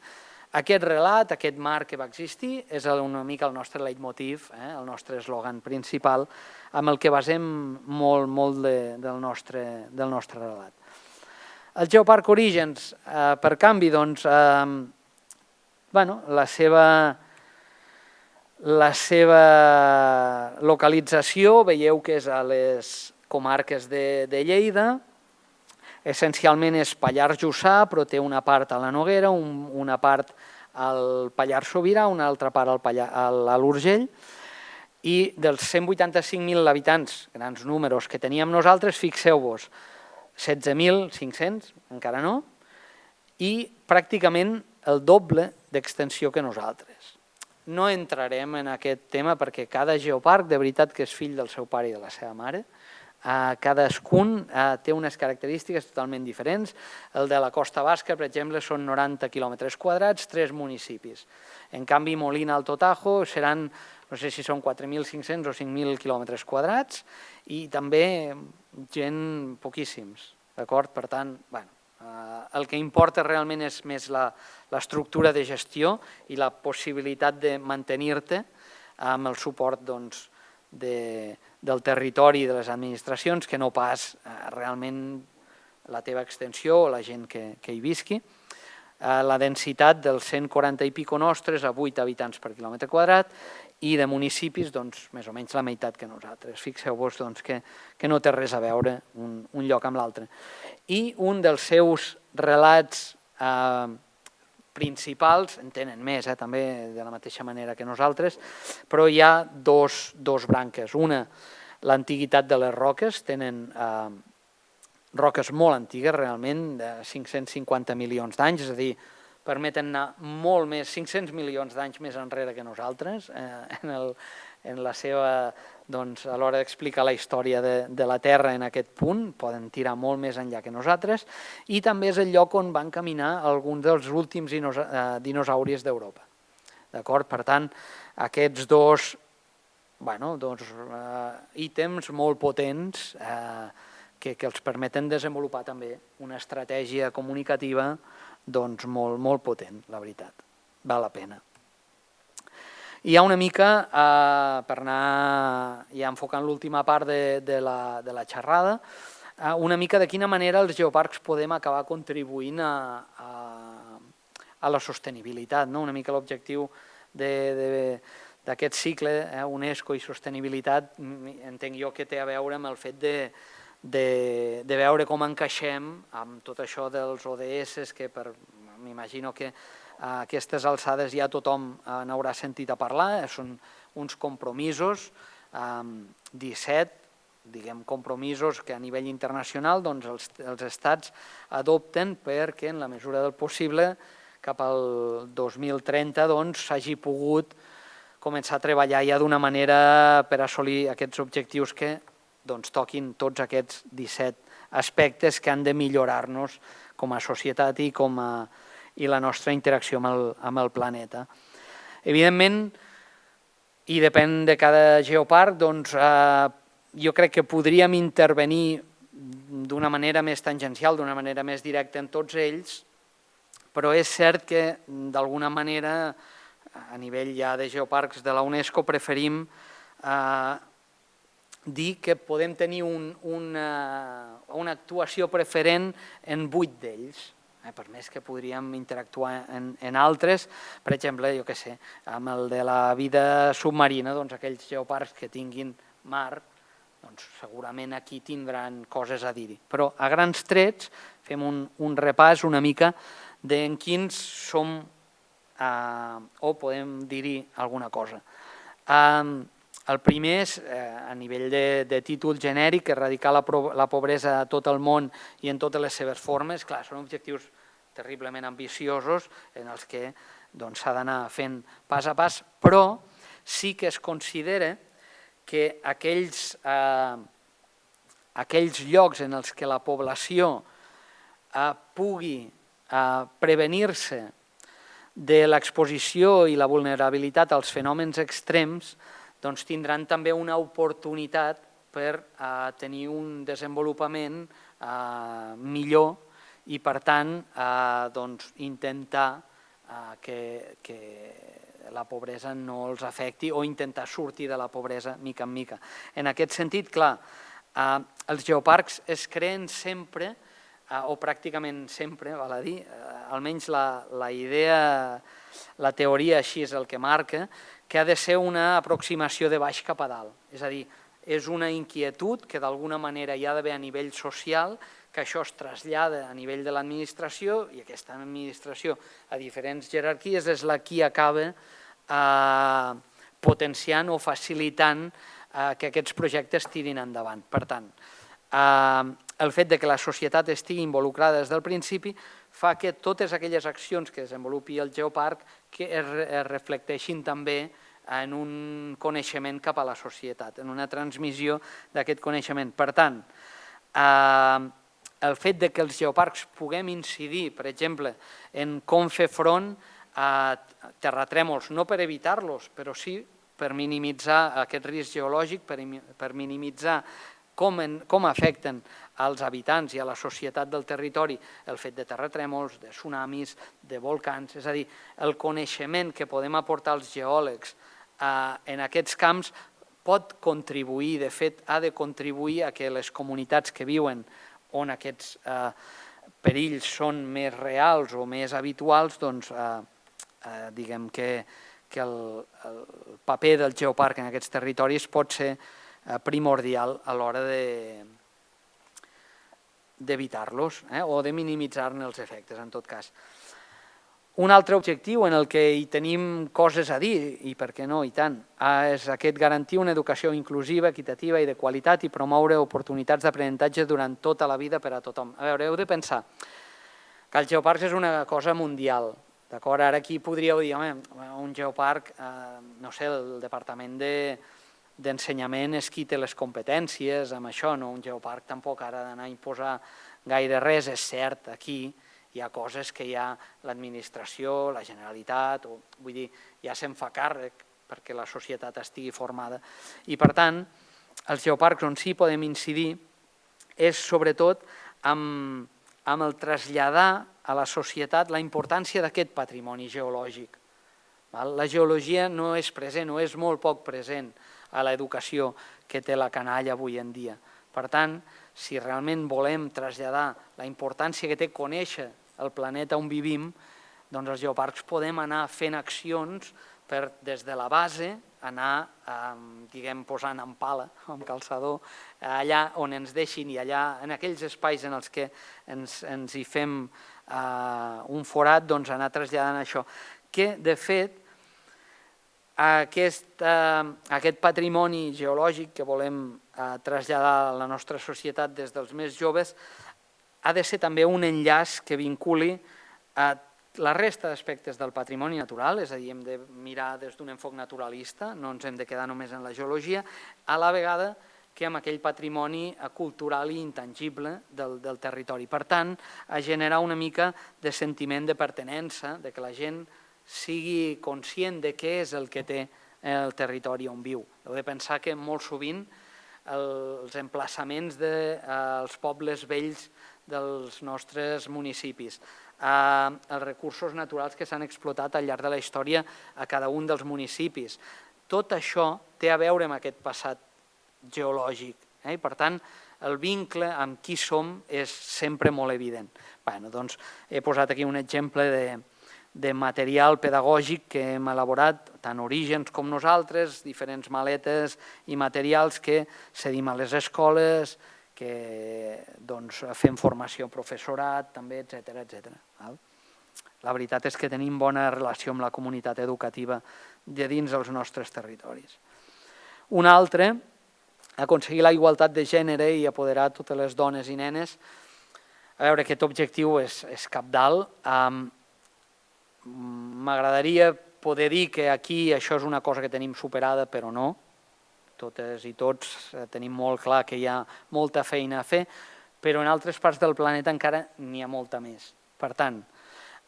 Aquest relat, aquest mar que va existir, és una mica el nostre leitmotiv, el nostre eslògan principal, amb el que basem molt del nostre relat. El Geoparc Orígens, per canvi, la seva localització, veieu que és a les comarques de Lleida, essencialment és Pallars Jussà, però té una part a la Noguera, una part al Pallars Sobirà, una altra part a l'Urgell, i dels 185.000 habitants, grans números, que teníem nosaltres, fixeu-vos, 16.500, encara no, i pràcticament el doble d'extensió que nosaltres. No entrarem en aquest tema perquè cada geoparc, de veritat que és fill del seu pare i de la seva mare, cadascun té unes característiques totalment diferents. El de la Costa Basca, per exemple, són 90 quilòmetres quadrats, 3 municipis. En canvi, Molina Alto Tajo seran, no sé si són 4.500 o 5.000 quilòmetres quadrats, i també gent poquíssims, d'acord? Per tant, el que importa realment és més l'estructura de gestió i la possibilitat de mantenir-te amb el suport del territori i de les administracions, que no pas realment la teva extensió o la gent que hi visqui. La densitat dels 140 i pico nostres a 8 habitants per quilòmetre quadrat i de municipis més o menys la meitat que nosaltres. Fixeu-vos que no té res a veure un lloc amb l'altre. I un dels seus relats principals, en tenen més, també de la mateixa manera que nosaltres, però hi ha dos branques. Una, l'antiguitat de les roques, tenen roques molt antigues, realment, de 550 milions d'anys, és a dir, permeten anar molt més, 500 milions d'anys més enrere que nosaltres, en la seva, a l'hora d'explicar la història de la Terra en aquest punt, poden tirar molt més enllà que nosaltres, i també és el lloc on van caminar alguns dels últims dinosauris d'Europa. Per tant, aquests dos ítems molt potents que els permeten desenvolupar també una estratègia comunicativa molt potent, la veritat. Val la pena. I hi ha una mica, per anar ja enfocant l'última part de la xerrada, una mica de quina manera els geoparcs podem acabar contribuint a la sostenibilitat. Una mica l'objectiu d'aquest cicle, UNESCO i sostenibilitat, entenc jo que té a veure amb el fet de veure com encaixem amb tot això dels ODS, que m'imagino que a aquestes alçades ja tothom n'haurà sentit a parlar, són uns compromisos, 17, diguem, compromisos que a nivell internacional els estats adopten perquè en la mesura del possible cap al 2030 s'hagi pogut començar a treballar ja d'una manera per assolir aquests objectius que toquin tots aquests 17 aspectes que han de millorar-nos com a societat i la nostra interacció amb el planeta. Evidentment, i depèn de cada geoparc, jo crec que podríem intervenir d'una manera més tangencial, d'una manera més directa en tots ells, però és cert que d'alguna manera a nivell ja de geoparcs de la UNESCO, preferim dir que podem tenir una actuació preferent en 8 d'ells, per més que podríem interactuar en altres, per exemple, jo què sé, amb el de la vida submarina, doncs aquells geoparcs que tinguin mar, doncs segurament aquí tindran coses a dir-hi. Però a grans trets fem un repàs una mica d'en quins som o podem dir-hi alguna cosa. El primer és, a nivell de títol genèric, erradicar la pobresa a tot el món i en totes les seves formes. Clar, són objectius terriblement ambiciosos en els que s'ha d'anar fent pas a pas, però sí que es considera que aquells llocs en els que la població pugui prevenir-se de l'exposició i la vulnerabilitat als fenòmens extrems, doncs tindran també una oportunitat per tenir un desenvolupament millor i, per tant, intentar que la pobresa no els afecti o intentar sortir de la pobresa mica en mica. En aquest sentit, clar, els geoparcs es creen sempre, o pràcticament sempre, val a dir, almenys la idea, la teoria així és el que marca, que ha de ser una aproximació de baix cap a dalt. És a dir, és una inquietud que d'alguna manera hi ha d'haver a nivell social, que això es trasllada a nivell de l'administració i aquesta administració a diferents jerarquies és la qui acaba potenciant o facilitant que aquests projectes tirin endavant. Per tant, el fet que la societat estigui involucrada des del principi fa que totes aquelles accions que desenvolupi el geoparc es reflecteixin també en un coneixement cap a la societat, en una transmissió d'aquest coneixement. Per tant, el fet que els geoparcs puguem incidir, per exemple, en com fer front a terratrèmols, no per evitar-los, però sí per minimitzar aquest risc geològic, per minimitzar com afecten als habitants i a la societat del territori el fet de terratrèmols, de tsunamis, de volcans, és a dir, el coneixement que podem aportar als geòlegs en aquests camps pot contribuir, de fet ha de contribuir a que les comunitats que viuen on aquests perills són més reals o més habituals, doncs diguem que el paper del geoparc en aquests territoris pot ser primordial a l'hora d'evitar-los o de minimitzar-ne els efectes, en tot cas. Un altre objectiu en el que hi tenim coses a dir, i per què no, i tant, és aquest garantir una educació inclusiva, equitativa i de qualitat i promoure oportunitats d'aprenentatge durant tota la vida per a tothom. A veure, heu de pensar que el geoparc és una cosa mundial, d'acord? Ara aquí podríeu dir, home, un geoparc, no sé, el Departament d'Ensenyament és qui té les competències amb això, no? Un geoparc tampoc ara d'anar a imposar gaire res, és cert, aquí hi ha coses que ja l'administració, la Generalitat, vull dir, ja se'n fa càrrec perquè la societat estigui formada. I per tant, els geoparcs on sí podem incidir és sobretot amb el traslladar a la societat la importància d'aquest patrimoni geològic. La geologia no és present o és molt poc present a l'educació que té la canalla avui en dia. Per tant, si realment volem traslladar la importància que té conèixer el planeta on vivim, doncs els geoparcs podem anar fent accions per, des de la base, anar, diguem, posant en pala, amb calçador, allà on ens deixin i allà, en aquells espais en els que ens hi fem un forat, doncs anar traslladant això. Que, de fet, aquest patrimoni geològic que volem traslladar a la nostra societat des dels més joves ha de ser també un enllaç que vinculi la resta d'aspectes del patrimoni natural, és a dir, hem de mirar des d'un enfoc naturalista, no ens hem de quedar només en la geologia, a la vegada que amb aquell patrimoni cultural i intangible del territori. Per tant, a generar una mica de sentiment de pertinença, de que la gent sigui conscient de què és el que té el territori on viu. Heu de pensar que molt sovint els emplaçaments dels pobles vells dels nostres municipis els recursos naturals que s'han explotat al llarg de la història a cada un dels municipis. Tot això té a veure amb aquest passat geològic, i per tant el vincle amb qui som és sempre molt evident. Doncs he posat aquí un exemple de material pedagògic que hem elaborat, tant Orígens com nosaltres, diferents maletes i materials que cedim a les escoles, que fem formació professorat, també, etc. La veritat és que tenim bona relació amb la comunitat educativa de dins dels nostres territoris. Un altre, aconseguir la igualtat de gènere i apoderar totes les dones i nenes. A veure, aquest objectiu és cabdal. M'agradaria poder dir que aquí això és una cosa que tenim superada, però no. Totes i tots tenim molt clar que hi ha molta feina a fer, però en altres parts del planeta encara n'hi ha molta més. Per tant,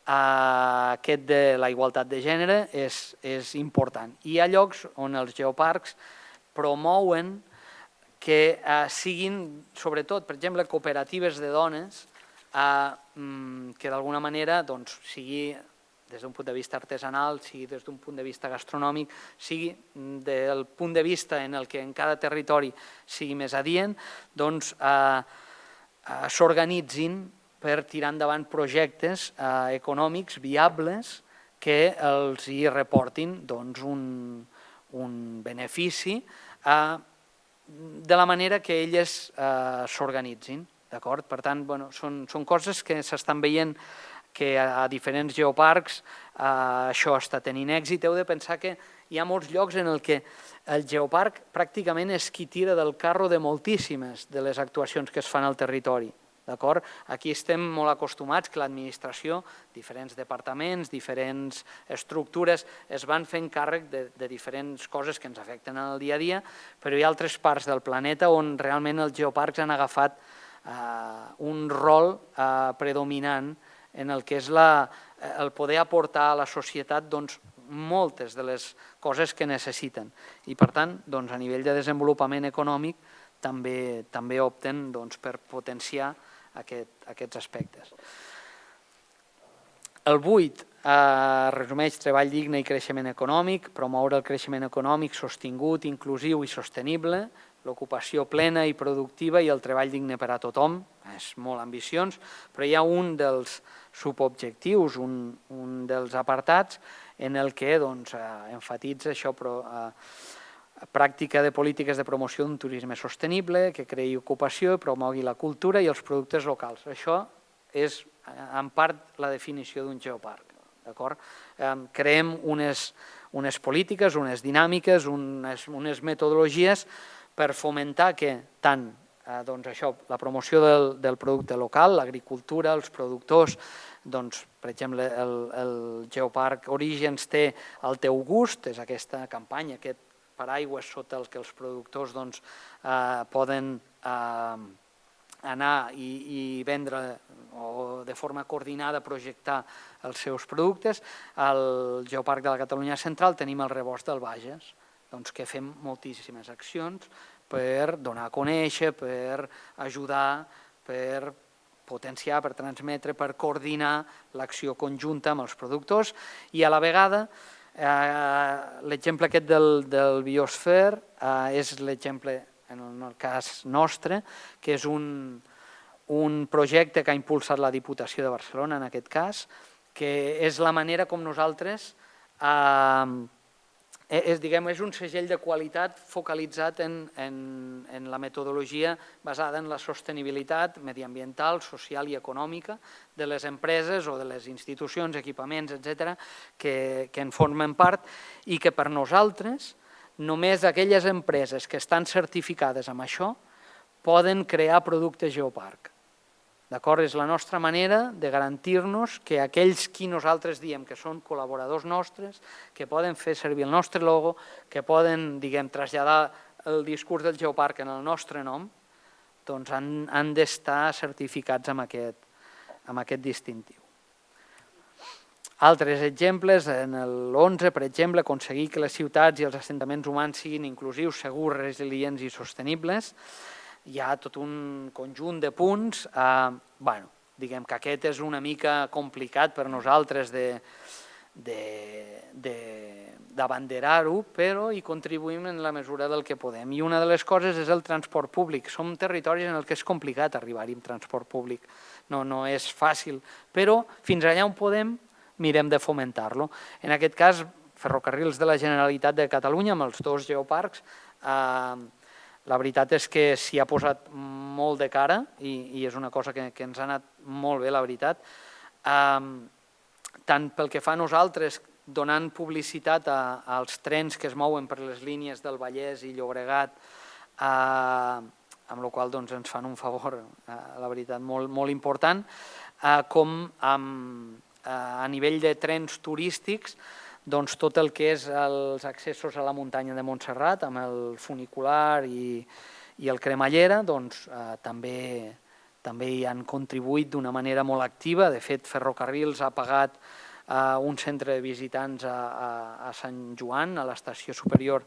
aquest de la igualtat de gènere és important. Hi ha llocs on els geoparcs promouen que siguin, sobretot, per exemple, cooperatives de dones, que d'alguna manera sigui des d'un punt de vista artesanal, sigui des d'un punt de vista gastronòmic, sigui del punt de vista en el que en cada territori sigui més adient, s'organitzin per tirar endavant projectes econòmics viables que els hi reportin un benefici de la manera que elles s'organitzin. Per tant, són coses que s'estan veient que a diferents geoparcs això està tenint èxit. Heu de pensar que hi ha molts llocs en què el geoparc pràcticament és qui tira del carro de moltíssimes de les actuacions que es fan al territori. Aquí estem molt acostumats que l'administració, diferents departaments, diferents estructures, es van fent càrrec de diferents coses que ens afecten en el dia a dia, però hi ha altres parts del planeta on realment els geoparcs han agafat un rol predominant en el que és el poder aportar a la societat moltes de les coses que necessiten. I per tant, a nivell de desenvolupament econòmic, també opten per potenciar aquests aspectes. El 8 resumeix treball digne i creixement econòmic, promoure el creixement econòmic sostingut, inclusiu i sostenible, l'ocupació plena i productiva i el treball digne per a tothom. És molt ambiciós, però hi ha un dels subobjectius, un dels apartats en el que enfatitza això, pràctica de polítiques de promoció d'un turisme sostenible, que creï ocupació i promogui la cultura i els productes locals. Això és, en part, la definició d'un geoparc. Creem unes polítiques, unes dinàmiques, unes metodologies per fomentar que tant la promoció del producte local, l'agricultura, els productors, per exemple, el Geoparc Orígens té el teu gust, és aquesta campanya, aquest paraigües sota el que els productors poden anar i vendre o de forma coordinada projectar els seus productes. Al Geoparc de la Catalunya Central tenim el Rebost del Bages, que fem moltíssimes accions per donar a conèixer, per ajudar, per potenciar, per transmetre, per coordinar l'acció conjunta amb els productors i a la vegada l'exemple aquest del Biosphere és l'exemple, en el cas nostre, que és un projecte que ha impulsat la Diputació de Barcelona, en aquest cas, que és la manera com nosaltres és un segell de qualitat focalitzat en la metodologia basada en la sostenibilitat mediambiental, social i econòmica de les empreses o de les institucions, equipaments, etc., que en formen part i que per nosaltres només aquelles empreses que estan certificades amb això poden crear productes Geoparc. És la nostra manera de garantir-nos que aquells qui nosaltres diem que són col·laboradors nostres, que poden fer servir el nostre logo, que poden, traslladar el discurs del Geoparc en el nostre nom, han d'estar certificats amb aquest distintiu. Altres exemples, en l'11, per exemple, aconseguir que les ciutats i els assentaments humans siguin inclusius, segurs, resilients i sostenibles. Hi ha tot un conjunt de punts. diguem que aquest és una mica complicat per nosaltres d'abanderar-ho, però hi contribuïm en la mesura del que podem. I una de les coses és el transport públic. Som territoris en què és complicat arribar-hi amb transport públic, no és fàcil, però fins allà on podem mirem de fomentar-lo. En aquest cas, Ferrocarrils de la Generalitat de Catalunya, amb els 2 geoparcs, la veritat és que s'hi ha posat molt de cara i és una cosa que ens ha anat molt bé, la veritat. Tant pel que fa a nosaltres, donant publicitat als trens que es mouen per les línies del Vallès i Llobregat, amb la qual cosa ens fan un favor, la veritat, molt important, com a nivell de trens turístics, doncs tot el que és els accessos a la muntanya de Montserrat, amb el funicular i el cremallera, doncs també hi han contribuït d'una manera molt activa. De fet, Ferrocarrils ha pagat un centre de visitants a Sant Joan, a l'estació superior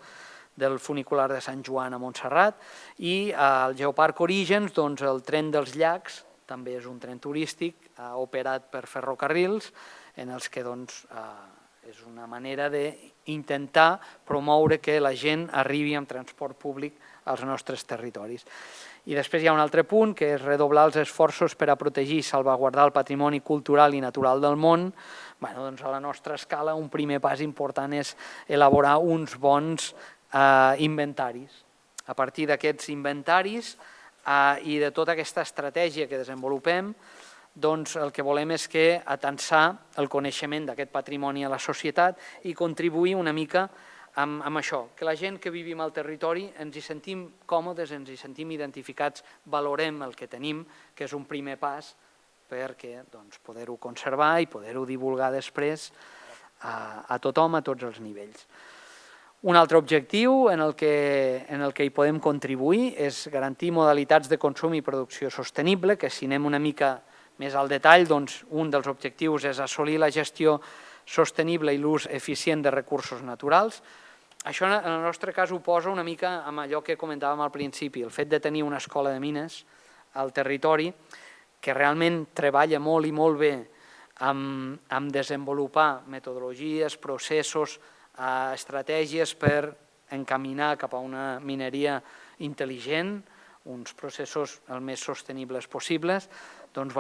del funicular de Sant Joan a Montserrat, i al Geoparc Orígens, doncs el tren dels llacs, també és un tren turístic operat per Ferrocarrils, en els que doncs és una manera d'intentar promoure que la gent arribi amb transport públic als nostres territoris. I després hi ha un altre punt, que és redoblar els esforços per a protegir i salvaguardar el patrimoni cultural i natural del món. Doncs a la nostra escala, un primer pas important és elaborar uns bons inventaris. A partir d'aquests inventaris i de tota aquesta estratègia que desenvolupem, doncs el que volem és que atansar el coneixement d'aquest patrimoni a la societat i contribuir una mica amb això, que la gent que vivim al territori ens hi sentim còmodes, ens hi sentim identificats, valorem el que tenim, que és un primer pas perquè poder-ho conservar i poder-ho divulgar després a tothom, a tots els nivells. Un altre objectiu en el que hi podem contribuir és garantir modalitats de consum i producció sostenible, que si anem una mica més al detall, doncs un dels objectius és assolir la gestió sostenible i l'ús eficient de recursos naturals. Això en el nostre cas ho posa una mica amb allò que comentàvem al principi, el fet de tenir una escola de mines al territori que realment treballa molt i molt bé amb desenvolupar metodologies, processos, estratègies per encaminar cap a una mineria intel·ligent, uns processos el més sostenibles possibles. Doncs,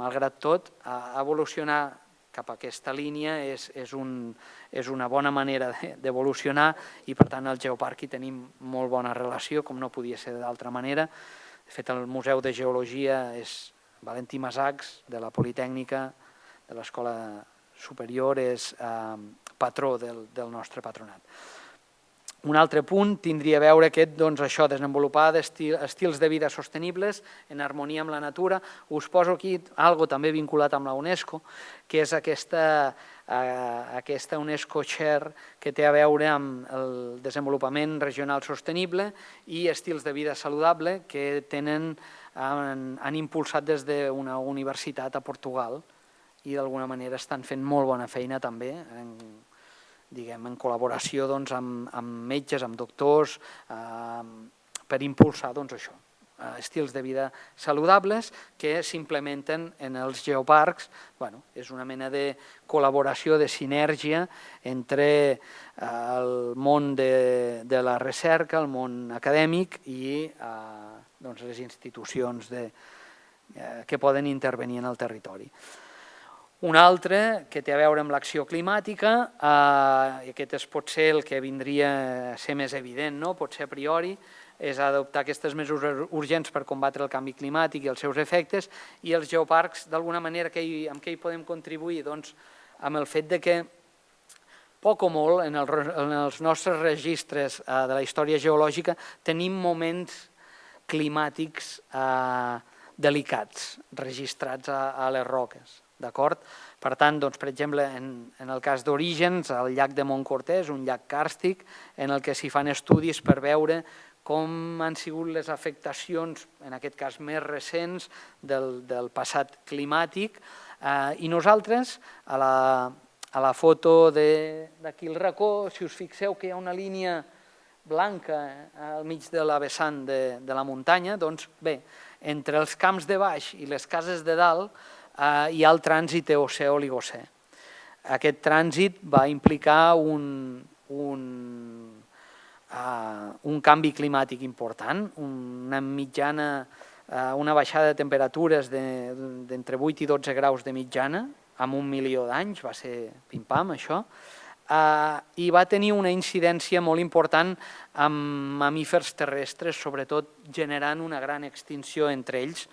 malgrat tot, evolucionar cap a aquesta línia és una bona manera d'evolucionar i, per tant, al Geoparc hi tenim molt bona relació, com no podia ser d'altra manera. De fet, el Museu de Geologia és Valentí Masachs, de la Politècnica, de l'Escola Superior, és patró del nostre patronat. Un altre punt tindria a veure això, desenvolupar estils de vida sostenibles en harmonia amb la natura. Us poso aquí algo també vinculat amb la UNESCO, que és aquesta UNESCO Share que té a veure amb el desenvolupament regional sostenible i estils de vida saludable que han impulsat des d'una universitat a Portugal i d'alguna manera estan fent molt bona feina també en col·laboració amb metges, amb doctors, per impulsar això, estils de vida saludables que s'implementen en els geoparcs. És una mena de col·laboració, de sinergia entre el món de la recerca, el món acadèmic i les institucions que poden intervenir en el territori. Un altre que té a veure amb l'acció climàtica, i aquest pot ser el que vindria a ser més evident, potser a priori, és adoptar aquestes mesures urgents per combatre el canvi climàtic i els seus efectes, i els geoparcs, d'alguna manera, amb què hi podem contribuir? Doncs amb el fet que, poc o molt, en els nostres registres de la història geològica tenim moments climàtics delicats, registrats a les roques. Per tant, per exemple, en el cas d'Orígens, el llac de Montcortès, un llac càrstic, en el que s'hi fan estudis per veure com han sigut les afectacions, en aquest cas més recents, del passat climàtic. I nosaltres, a la foto d'aquí al racó, si us fixeu que hi ha una línia blanca al mig de la vessant de la muntanya, doncs bé, entre els camps de baix i les cases de dalt hi ha el trànsit Eocè-Oligocè. Aquest trànsit va implicar un canvi climàtic important, una baixada de temperatures d'entre 8 i 12 graus de mitjana, amb 1 milió d'anys, va ser pim-pam això, i va tenir una incidència molt important amb mamífers terrestres, sobretot generant una gran extinció entre ells,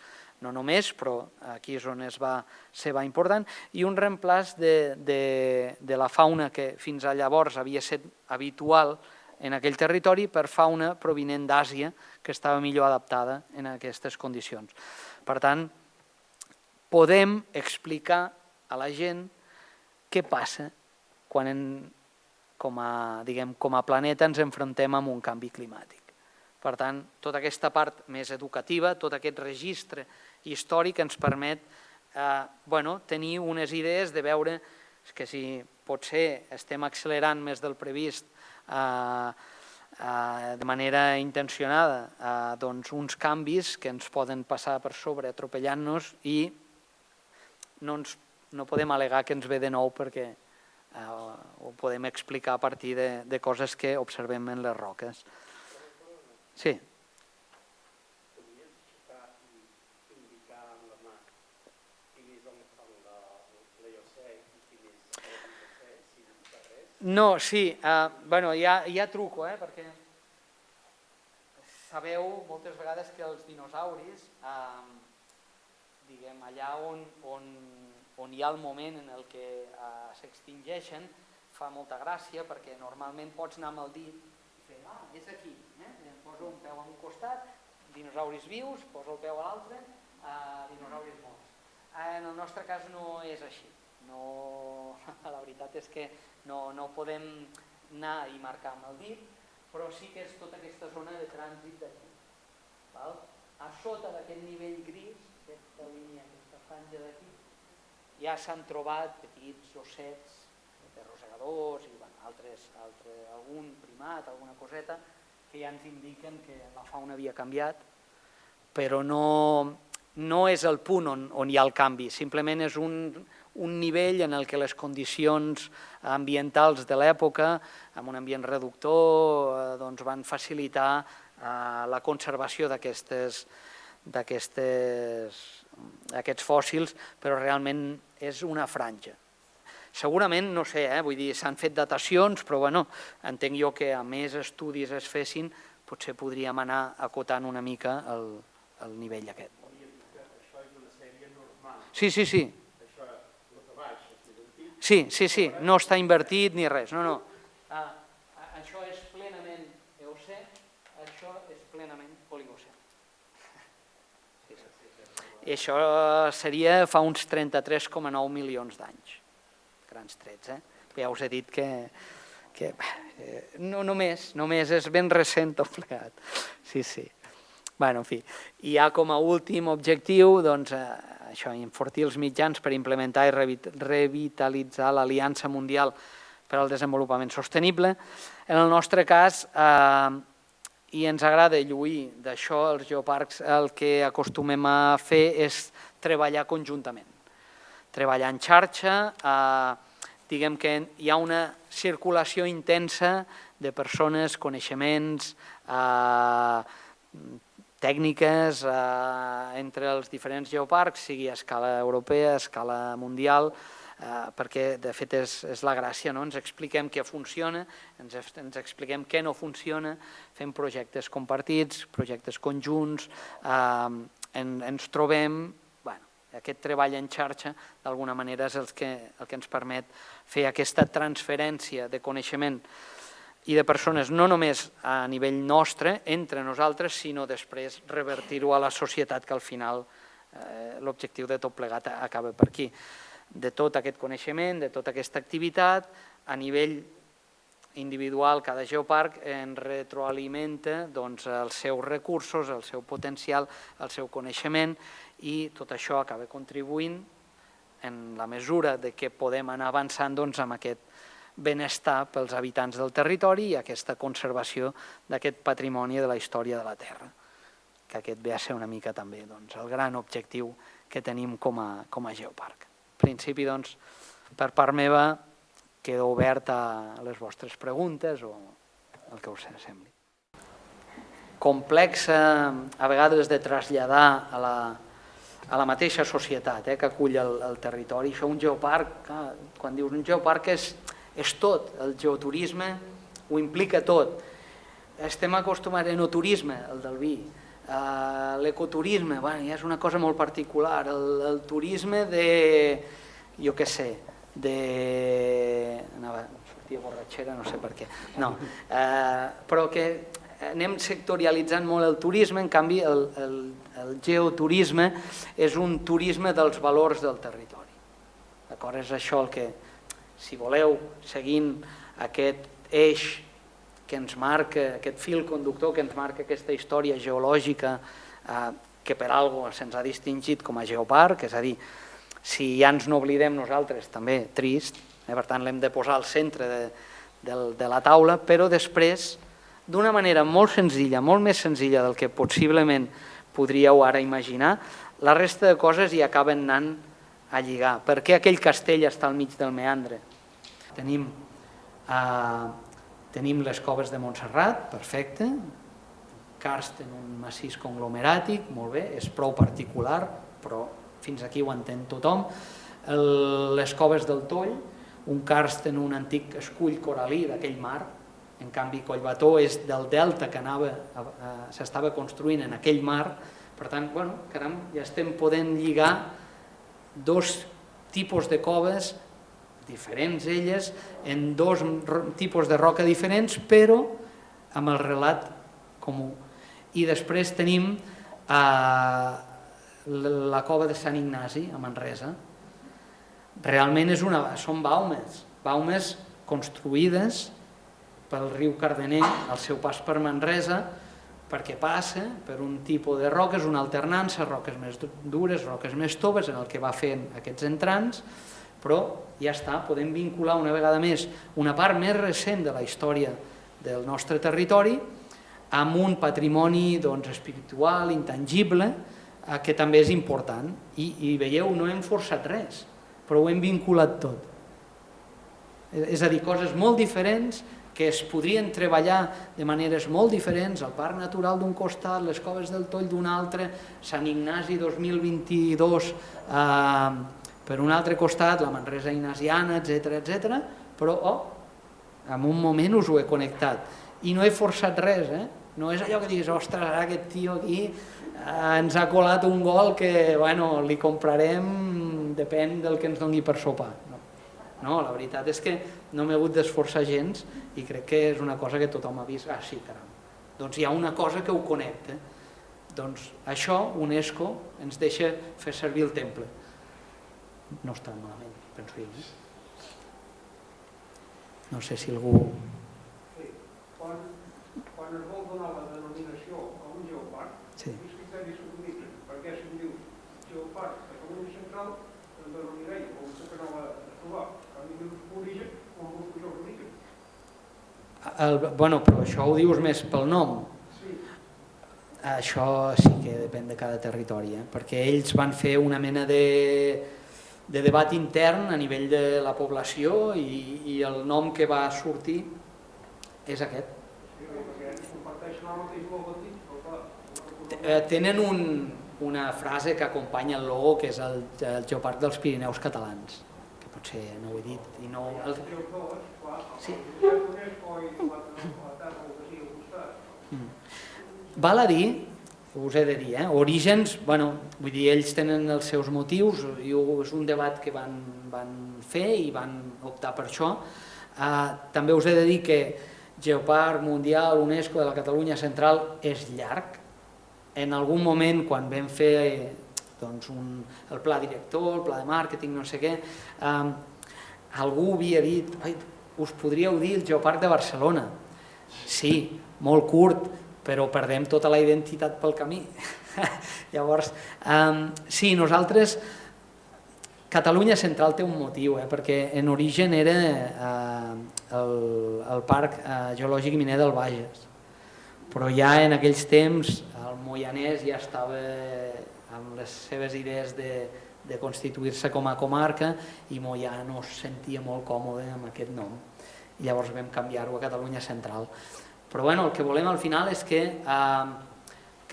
no només, però aquí és on se va important, i un reemplaç de la fauna que fins a llavors havia estat habitual en aquell territori per fauna provinent d'Àsia que estava millor adaptada en aquestes condicions. Per tant, podem explicar a la gent què passa quan com a planeta ens enfrontem amb un canvi climàtic. Per tant, tota aquesta part més educativa, tot aquest registre històric ens permet tenir unes idees de veure que si potser estem accelerant més del previst de manera intencionada uns canvis que ens poden passar per sobre atropellant-nos i no podem al·legar que ens ve de nou perquè ho podem explicar a partir de coses que observem en les roques. Sí. No, sí, hi ha truco, perquè sabeu moltes vegades que els dinosaures, allà on hi ha el moment en el que s'extingeixen, fa molta gràcia perquè normalment pots anar amb el dit i fer, és aquí, poso un peu a un costat, dinosauris vius, poso el peu a l'altre, dinosauris morts. En el nostre cas no és així. La veritat és que no podem anar i marcar amb el dit, però sí que és tota aquesta zona de trànsit d'aquí. A sota d'aquest nivell gris, aquesta línia, aquesta franja d'aquí, ja s'han trobat petits ossets de rosegadors i algun primat, alguna coseta, que ja ens indiquen que la fauna havia canviat, però no és el punt on hi ha el canvi, simplement és un nivell en el que les condicions ambientals de l'època, amb un ambient reductor, van facilitar la conservació d'aquests fòssils, però realment és una franja. Segurament, no sé, s'han fet datacions, però entenc jo que a més estudis es fessin, potser podríem anar acotant una mica el nivell aquest. Això és una sèrie normal. Sí. Això, el de baix, és invertit. Sí, no està invertit ni res, no. Això és plenament Eocè, això és plenament Oligocè. I això seria fa uns 33,9 milions d'anys. Grans trets, ja us he dit que no només és ben recent tot plegat. Sí. En fi, i ja com a últim objectiu, això, enfortir els mitjans per implementar i revitalitzar l'Aliança Mundial per al Desenvolupament Sostenible. En el nostre cas, i ens agrada lluir d'això, els geoparcs el que acostumem a fer és treballar conjuntament. Treballar en xarxa, diguem que hi ha una circulació intensa de persones, coneixements, tècniques entre els diferents geoparcs, sigui a escala europea, a escala mundial, perquè de fet és la gràcia, ens expliquem què funciona, ens expliquem què no funciona, fem projectes compartits, projectes conjunts, ens trobem. Aquest treball en xarxa, d'alguna manera, és el que ens permet fer aquesta transferència de coneixement i de persones, no només a nivell nostre, entre nosaltres, sinó després revertir-ho a la societat, que al final l'objectiu de tot plegat acaba per aquí. De tot aquest coneixement, de tota aquesta activitat, a nivell individual, cada geoparc en retroalimenta els seus recursos, el seu potencial, el seu coneixement, i tot això acaba contribuint en la mesura que podem anar avançant amb aquest benestar pels habitants del territori i aquesta conservació d'aquest patrimoni de la història de la Terra, que aquest ve a ser una mica també el gran objectiu que tenim com a geoparc. En principi, per part meva, quedo obert a les vostres preguntes o el que us sembli. Complexa a vegades de traslladar a la mateixa societat que acull el territori. Això, un geoparc, quan dius un geoparc és tot, el geoturisme ho implica tot. Estem acostumats a enoturisme, el del vi, l'ecoturisme, ja és una cosa molt particular, el turisme de, jo què sé, sortia borratxera, no sé per què, no, però que anem sectorialitzant molt el turisme, en canvi el geoturisme és un turisme dels valors del territori. D'acord? És això el que, si voleu, seguint aquest eix que ens marca, aquest fil conductor que ens marca aquesta història geològica que per alguna cosa se'ns ha distingit com a geoparc, és a dir, si ja ens n'oblidem nosaltres, també trist, per tant l'hem de posar al centre de la taula, però després, d'una manera molt senzilla, molt més senzilla del que possiblement podríeu ara imaginar, la resta de coses hi acaben anant a lligar. Per què aquell castell està al mig del meandre? Tenim les coves de Montserrat, perfecte, Karsten, un massís conglomeràtic, molt bé, és prou particular, però fins aquí ho entén tothom. Les coves del Toll, un Karsten, un antic escull coralí d'aquell mar, en canvi Collbató és del delta que s'estava construint en aquell mar, per tant, caram, ja estem podent lligar dos tipus de coves diferents elles, en dos tipus de roca diferents, però amb el relat comú. I després tenim la cova de Sant Ignasi, a Manresa. Realment són baumes construïdes pel riu Cardener, al seu pas per Manresa, perquè passa per un tipus de roques, una alternança, roques més dures, roques més toves, en el que va fent aquests entrants, però ja està, podem vincular una vegada més una part més recent de la història del nostre territori amb un patrimoni espiritual, intangible, que també és important. I veieu, no hem forçat res, però ho hem vinculat tot. És a dir, coses molt diferents que es podrien treballar de maneres molt diferents, el Parc Natural d'un costat, les Coves del Toll d'un altre, Sant Ignasi 2022 per un altre costat, la Manresa Ignasiana, etc. Però en un moment us ho he connectat i no he forçat res, no és allò que diguis, ostres, ara aquest tio aquí ens ha colat un gol que li comprarem, depèn del que ens doni per sopar. No, la veritat és que no m'he hagut d'esforçar gens i crec que és una cosa que tothom ha vist. Sí, caram, doncs hi ha una cosa que ho connecta. Doncs això, UNESCO, ens deixa fer servir el temple. No està malament, penso jo. No sé si algú... Quan es vol donar la denominació a un geoparc, quins criteris s'utilitzen? Perquè si em dius geoparc de Catalunya Central, em denominaré, o em puc anar a trobar. Però això ho dius més pel nom. Això sí que depèn de cada territori, perquè ells van fer una mena de debat intern a nivell de la població i el nom que va sortir és aquest. Tenen una frase que acompanya el logo, que és el Geoparc dels Pirineus Catalans. Potser no ho he dit i no... Val a dir, us he de dir, orígens, vull dir, ells tenen els seus motius, és un debat que van fer i van optar per això. També us he de dir que Geoparc Mundial UNESCO de la Catalunya Central és llarg. En algun moment, quan vam fer el pla director, el pla de màrqueting, no sé què, algú havia dit, us podríeu dir el Geoparc de Barcelona. Sí, molt curt, però perdem tota la identitat pel camí. Llavors, sí, nosaltres Catalunya Central té un motiu, perquè en origen era el Parc Geològic i Miner del Bages, però ja en aquells temps el Moianès ja estava amb les seves idees de constituir-se com a comarca i Moià no es sentia molt còmode amb aquest nom. I llavors vam canviar-ho a Catalunya Central. Però el que volem al final és que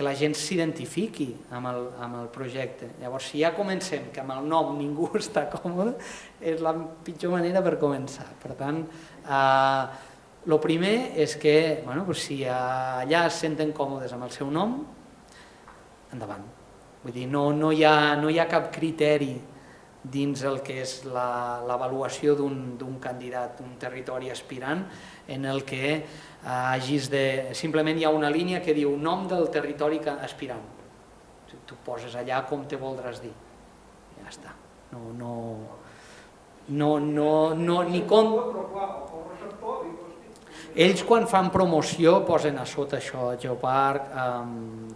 la gent s'identifiqui amb el projecte. Llavors, si ja comencem que amb el nom ningú està còmode, és la pitjor manera per començar. Per tant, el primer és que si allà es senten còmodes amb el seu nom, endavant. Vull dir, no hi ha cap criteri dins el que és l'avaluació d'un candidat, d'un territori aspirant, en el que hagis de... Simplement hi ha una línia que diu nom del territori aspirant. Tu poses allà com te voldràs dir. Ja està. Ells quan fan promoció posen a sota això, Geoparc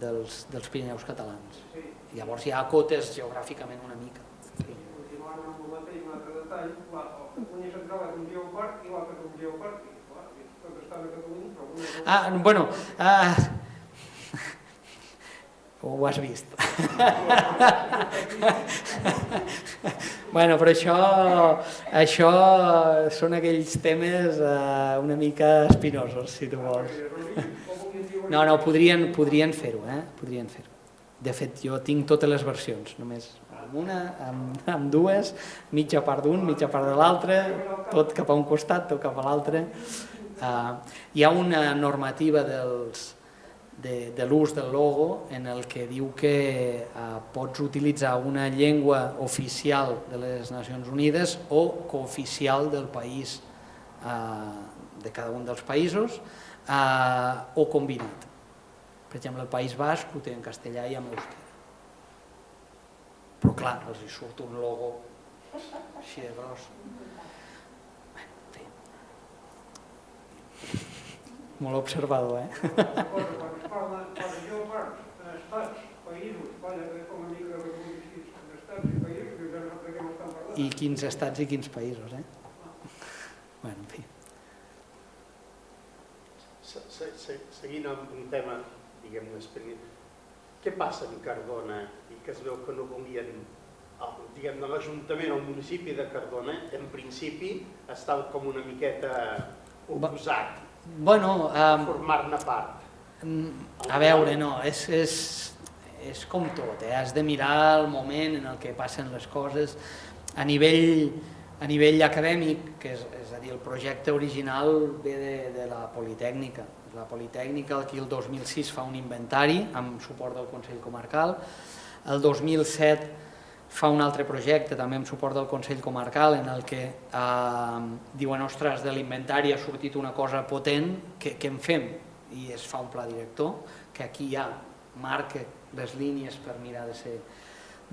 dels Pirineus catalans. Llavors ja acotes geogràficament una mica. Continuant amb el mateix, un altre detall, el Catalunya Central és un geoparc i l'altre és un geoparc. Tot està a Catalunya, però... Bueno, ho has vist. Bueno, però això són aquells temes una mica espinosos, si tu vols. No, podrien fer-ho, podrien fer-ho. De fet, jo tinc totes les versions, només amb una, amb dues, mitja part d'un, mitja part de l'altre, tot cap a un costat, tot cap a l'altre. Hi ha una normativa de l'ús del logo en el que diu que pots utilitzar una llengua oficial de les Nacions Unides o cooficial del país, de cada un dels països, o combinat. Per exemple, el País Basc ho té en castellà i en euskera. Però clar, els hi surt un logo així de gros. Molt observador, Quan es parla de geoparcs, estats, països, com a mica de estats i països, de què m'estan parlant? I quins estats i quins països, Bueno, en fi. Seguint amb un tema, diguem-ne, què passa amb Cardona i que es veu que no volien, diguem-ne, l'Ajuntament o el municipi de Cardona, en principi, estava com una miqueta oposat a formar-ne part. A veure, no, és com tot, has de mirar el moment en el que passen les coses. A nivell acadèmic, és a dir, el projecte original ve de la Politècnica. La Politècnica aquí el 2006 fa un inventari amb suport del Consell Comarcal, el 2007 fa un altre projecte també amb suport del Consell Comarcal en el que diuen, ostres, de l'inventari ha sortit una cosa potent, què en fem? I es fa un pla director que aquí ja marca les línies per mirar de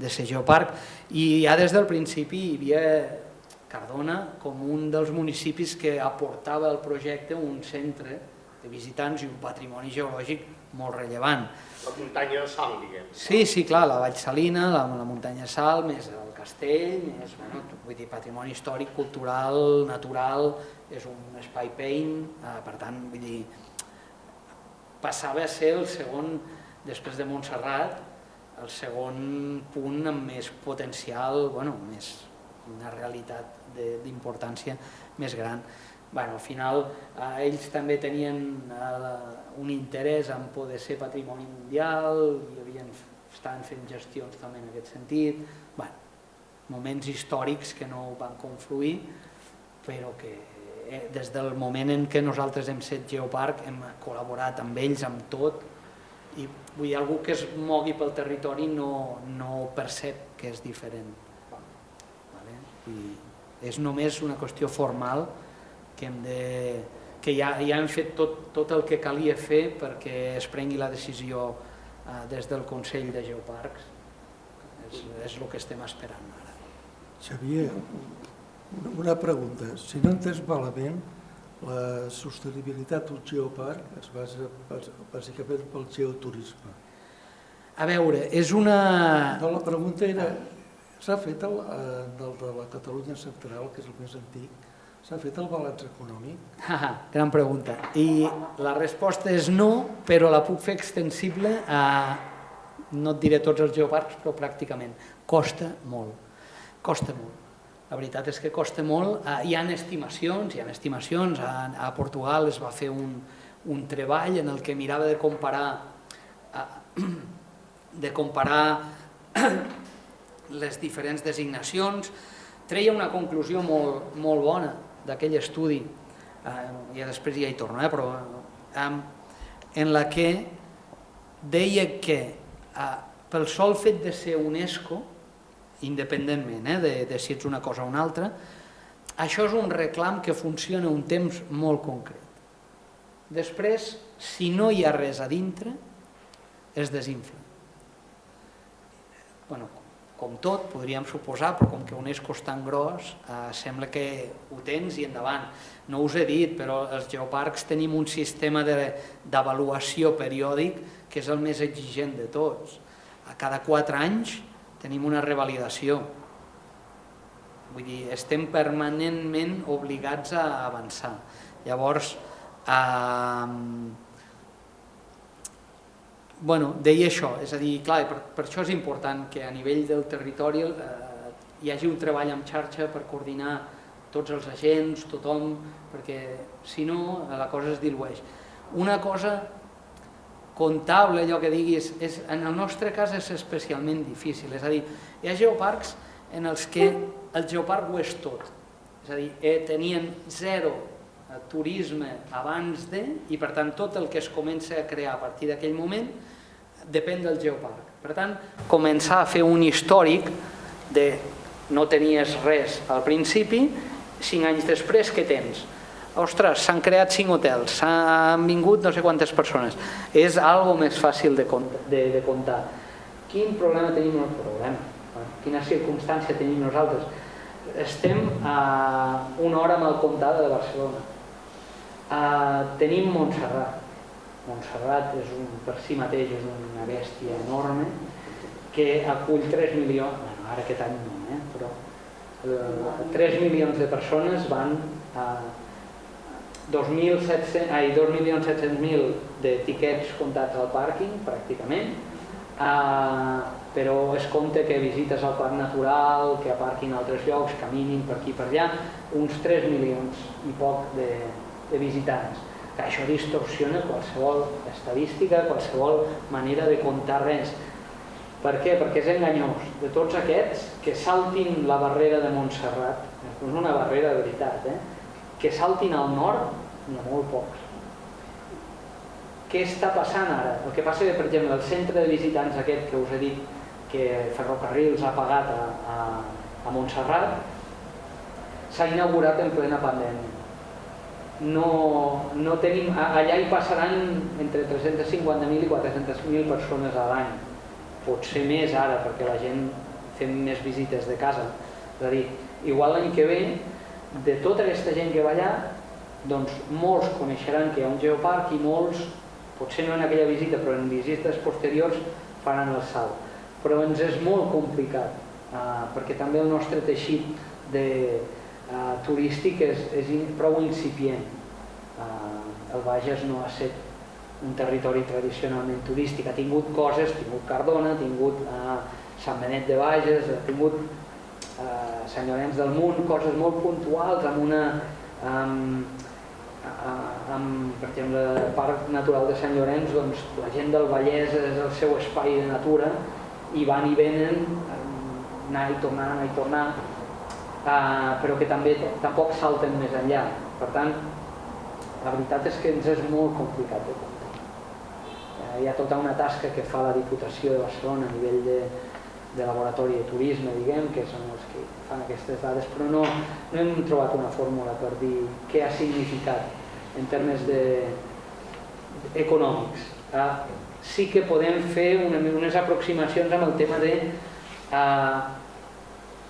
ser geoparc, i ja des del principi hi havia Cardona com un dels municipis que aportava al projecte un centre de visitants i un patrimoni geològic molt rellevant. La muntanya de Sal, diguem. Sí, clar, la Vall Salina, la muntanya de Sal, més el castell, més, vull dir, patrimoni històric, cultural, natural, és un espai pein, per tant, vull dir, passava a ser el segon, després de Montserrat, el segon punt amb més potencial, més una realitat d'importància més gran. Al final ells també tenien un interès en poder ser patrimoni mundial i estaven fent gestions també en aquest sentit. Moments històrics que no van confluir, però que des del moment en què nosaltres hem set geoparc hem col·laborat amb ells, amb tot, i vull dir, algú que es mogui pel territori no percep que és diferent. És només una qüestió formal que ja hem fet tot el que calia fer perquè es prengui la decisió des del Consell de Geoparcs. És el que estem esperant ara. Xavier, una pregunta. Si no entens malament, la sostenibilitat d'un geoparc es basa bàsicament pel geoturisme. A veure, és una... No, la pregunta era S'ha fet del de la Catalunya Central, que és el més antic, s'ha fet el balanç econòmic? Gran pregunta. I la resposta és no, però la puc fer extensible a, no et diré tots els geoparcs, però pràcticament. Costa molt. Costa molt. La veritat és que costa molt. Hi ha estimacions. A Portugal es va fer un treball en el que mirava de comparar les diferents designacions. Treia una conclusió molt bona d'aquell estudi, i després ja hi torno, però en la que deia que pel sol fet de ser UNESCO, independentment de si ets una cosa o una altra, això és un reclam que funciona un temps molt concret. Després, si no hi ha res a dintre, es desinfla. Bueno, com tot, podríem suposar, però com que UNESCO és tan gros, sembla que ho tens i endavant. No us he dit, però els geoparcs tenim un sistema d'avaluació periòdic que és el més exigent de tots. A cada 4 anys tenim una revalidació. Vull dir, estem permanentment obligats a avançar. Llavors, deia això, és a dir, clar, per això és important que a nivell del territori hi hagi un treball en xarxa per coordinar tots els agents, tothom, perquè si no la cosa es dilueix. Una cosa comptable, allò que diguis, en el nostre cas és especialment difícil, és a dir, hi ha geoparcs en els que el geoparc ho és tot, és a dir, tenien zero turisme abans de, i per tant tot el que es comença a crear a partir d'aquell moment depèn del geoparc. Per tant, començar a fer un històric de no tenies res al principi, 5 anys després què tens? Ostres, s'han creat 5 hotels, s'han vingut no sé quantes persones. És algo més fàcil de comptar. Quin problema tenim nosaltres? Quina circumstància tenim nosaltres? Estem a 1 hora amb el comtat de Barcelona. Tenim Montserrat. Montserrat per si mateix és una bèstia enorme que acull 3 milions, ara aquest any no, però 3 milions de persones van a 2.700.000 de tiquets comptats al pàrquing, pràcticament, però es compta que visites al parc natural, que aparquin a altres llocs, caminin per aquí i per allà, uns 3 milions i poc de visitants. Això distorsiona qualsevol estadística, qualsevol manera de comptar res. Per què? Perquè és enganyós. De tots aquests, que saltin la barrera de Montserrat, és una barrera de veritat, que saltin al nord, n'hi ha molt pocs. Què està passant ara? El que passa és que, per exemple, el centre de visitants aquest que us he dit que Ferrocarrils ha pagat a Montserrat s'ha inaugurat en plena pandèmia. No tenim, allà hi passaran entre 350.000 i 400.000 persones a l'any, potser més ara perquè la gent fem més visites de casa. És a dir, igual l'any que ve, de tota aquesta gent que va allà, doncs molts coneixeran que hi ha un geoparc i molts, potser no en aquella visita, però en visites posteriors faran el salt. Però ens és molt complicat, perquè també el nostre teixit turístic és prou incipient. El Bages no ha estat un territori tradicionalment turístic, ha tingut coses, ha tingut Cardona, ha tingut Sant Benet de Bages, ha tingut Sant Llorenç del Munt, coses molt puntuals, per exemple, el Parc Natural de Sant Llorenç, doncs la gent del Vallès és el seu espai de natura i van i venen, anar i tornar, però que tampoc salten més enllà. Per tant, la veritat és que ens és molt complicat de comptar. Hi ha tota una tasca que fa la Diputació de Barcelona a nivell de laboratori de turisme, diguem, que són els que fan aquestes dades, però no hem trobat una fórmula per dir què ha significat en termes econòmics. Sí que podem fer unes aproximacions amb el tema de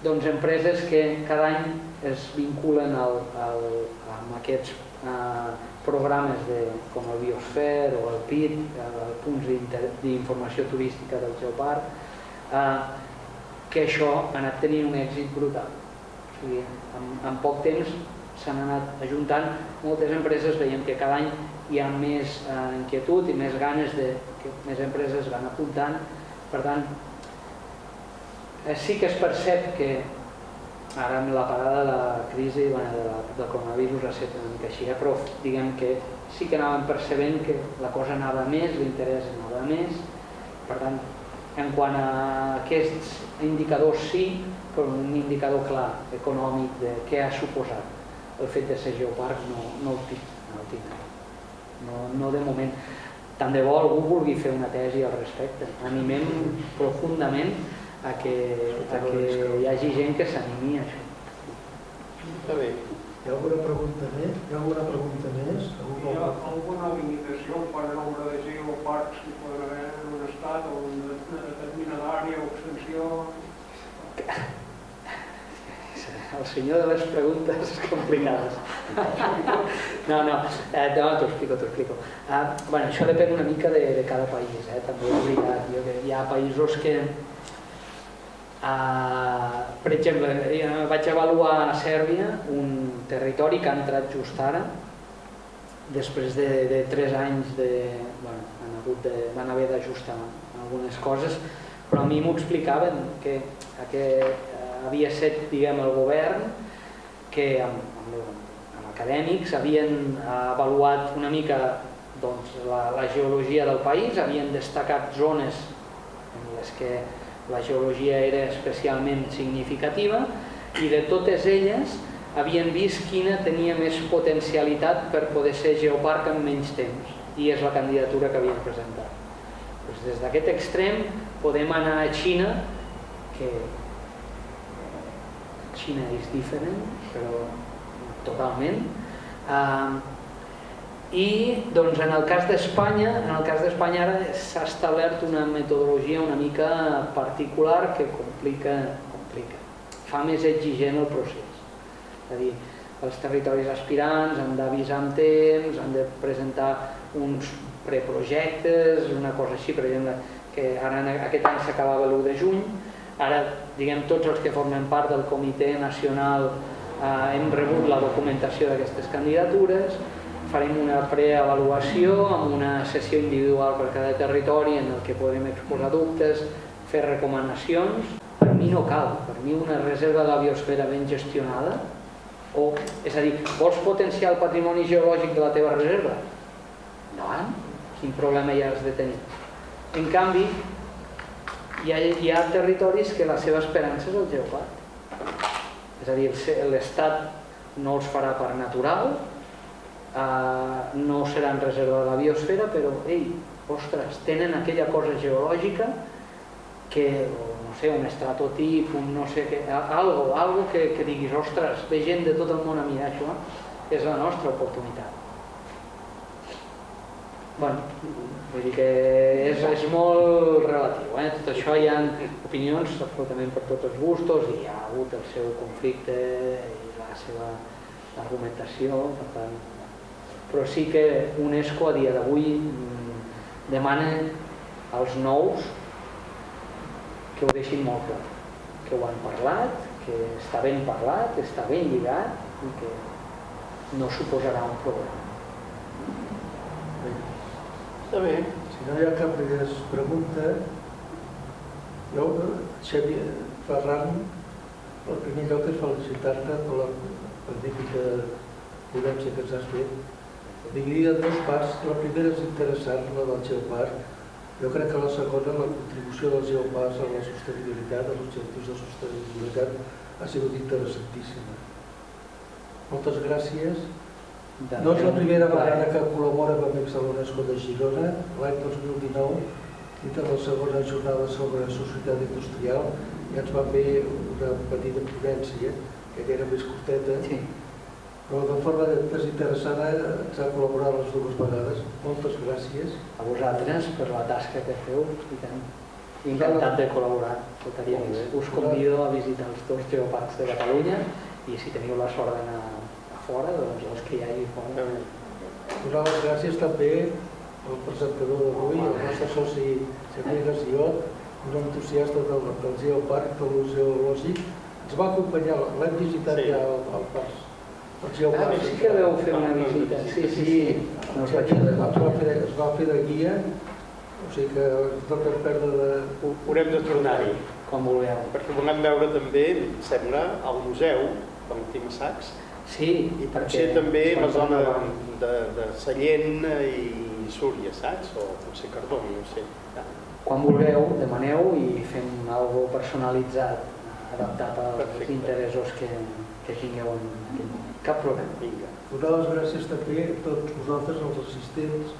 empreses que cada any es vinculen amb aquests programes com el Biosfer o el PIT, punts d'informació turística del geoparc, que això ha anat tenint un èxit brutal. O sigui, en poc temps s'han anat ajuntant moltes empreses, veiem que cada any hi ha més inquietud i més ganes que més empreses van apuntant. Per tant, sí que es percep que ara amb la parada de la crisi del coronavirus ha estat una mica així, però diguem que sí que anàvem percebent que la cosa anava més, l'interès anava més. Per tant, en quant a aquests indicadors sí, però un indicador clar, econòmic, de què ha suposat el fet de ser geoparc no el tinc. No de moment. Tant de bo algú vulgui fer una tesi al respecte. Animem profundament a que hi hagi gent que s'animi a això. Està bé. Hi ha alguna pregunta més? Hi ha alguna limitació per al nombre de geoparcs que poden haver en un estat o en una determinada àrea o extensió? El senyor de les preguntes complicades. No, t'ho explico. Això depèn una mica de cada país, també és veritat. Hi ha països que, per exemple, vaig avaluar a Sèrbia un territori que ha entrat just ara, després de 3 anys van haver d'ajustar algunes coses, però a mi m'ho explicaven que havia estat, diguem, el govern que amb acadèmics havien avaluat una mica la geologia del país, havien destacat zones en les que la geologia era especialment significativa i de totes elles havien vist quina tenia més potencialitat per poder ser geoparc en menys temps, i és la candidatura que havien presentat. Des d'aquest extrem podem anar a Xina, que Xina és diferent, però totalment. I en el cas d'Espanya ara s'ha establert una metodologia una mica particular que complica, fa més exigent el procés. És a dir, els territoris aspirants han d'avisar amb temps, han de presentar uns preprojectes, una cosa així, per exemple, que ara aquest any s'acabava l'1 de juny, ara, diguem, tots els que formen part del Comitè Nacional hem rebut la documentació d'aquestes candidatures, farem una preavaluació amb una sessió individual per cada territori en el que podem exposar dubtes, fer recomanacions. Per mi no cal, per mi una reserva de la biosfera ben gestionada, és a dir, vols potenciar el patrimoni geològic de la teva reserva? Endavant, quin problema hi has de tenir? En canvi, hi ha territoris que la seva esperança és el geoparc. És a dir, l'Estat no els farà parc natural, no seran reserva de la biosfera, però, ostres, tenen aquella cosa geològica que, no sé, un estratotip, un no sé què, algo que diguis, ostres, ve gent de tot el món a mirar això, és la nostra oportunitat. Bueno, vull dir que és molt relatiu, tot això hi ha opinions absolutament per tots els gustos i hi ha hagut el seu conflicte i la seva argumentació, per tant, però sí que UNESCO a dia d'avui demana als nous que ho deixin molt clar, que ho han parlat, que està ben parlat, que està ben lligat i que no suposarà un problema. Està bé. Si no hi ha cap més pregunta, jo, Xavier Ferran, en primer lloc és felicitar-te per la magnífica ponència que ens has fet. Dividia en 2 parts. La primera és interessant, la del geoparc. Jo crec que la segona, la contribució dels geoparcs a la sostenibilitat, als objectius de sostenibilitat, ha sigut interessantíssima. Moltes gràcies. No és la primera vegada que col·labora amb Amics de l'UNESCO de Girona. L'any 2019, dintre de la segona jornada sobre societat industrial, ja ens van fer una petita ponència, que era més curteta, però de forma desinteressada ens ha col·laborat les 2 vegades. Moltes gràcies. A vosaltres per la tasca que feu, i tant. Encantat de col·laborar, faltaria més. Us convido a visitar els 2 geoparcs de Catalunya i si teniu la sort d'anar a fora, doncs els que hi hagi fora. Donar les gràcies també al presentador d'avui, al nostre soci Xavier Garciot, un entusiasta del geoparc, del geològic. Ens va acompanyar, l'hem visitat ja al parc. Sí que vau fer una visita. Sí. Es va fer de guia, o sigui que toca perdre de... Haurem de tornar-hi, Com vulgueu. perquè volem veure també, em sembla, al museu, com Timassacs, Sí, i potser també la zona de Sallent i Súria, saps? O potser Cardona, no sé. Quan vulgueu, demaneu i fem alguna cosa personalitzat, adaptat als interessos que tingueu en aquell moment. Cap problema. Vinga. Donar les gràcies també a tots vosaltres, els assistents,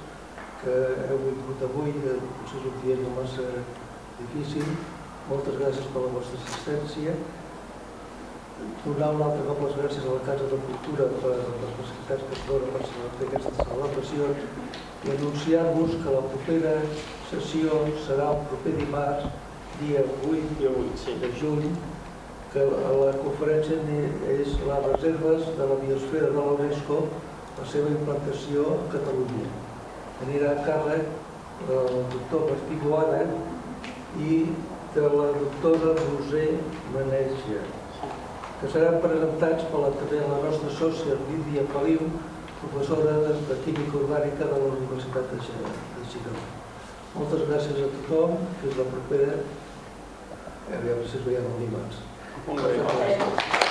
que heu vingut avui, que potser és un dia no massa difícil. Moltes gràcies per la vostra assistència. Donar un altre cop les gràcies a la Casa de Cultura per les facilitats que es donen per fer aquestes celebracions i anunciar-vos que la propera sessió serà el proper dimarts, dia 8 de juny, que la conferència és les reserves de la biosfera de la UNESCO, la seva implantació a Catalunya. Anirà a càrrec del doctor Martí Boada i de la doctora Roser Maneja, que seran presentats per també la nostra sòcia Lídia Feliu, professora de Química Orgànica de la Universitat de Girona. Moltes gràcies a tothom, fins la propera. A veure si es veiem el dimarts. Molt bé.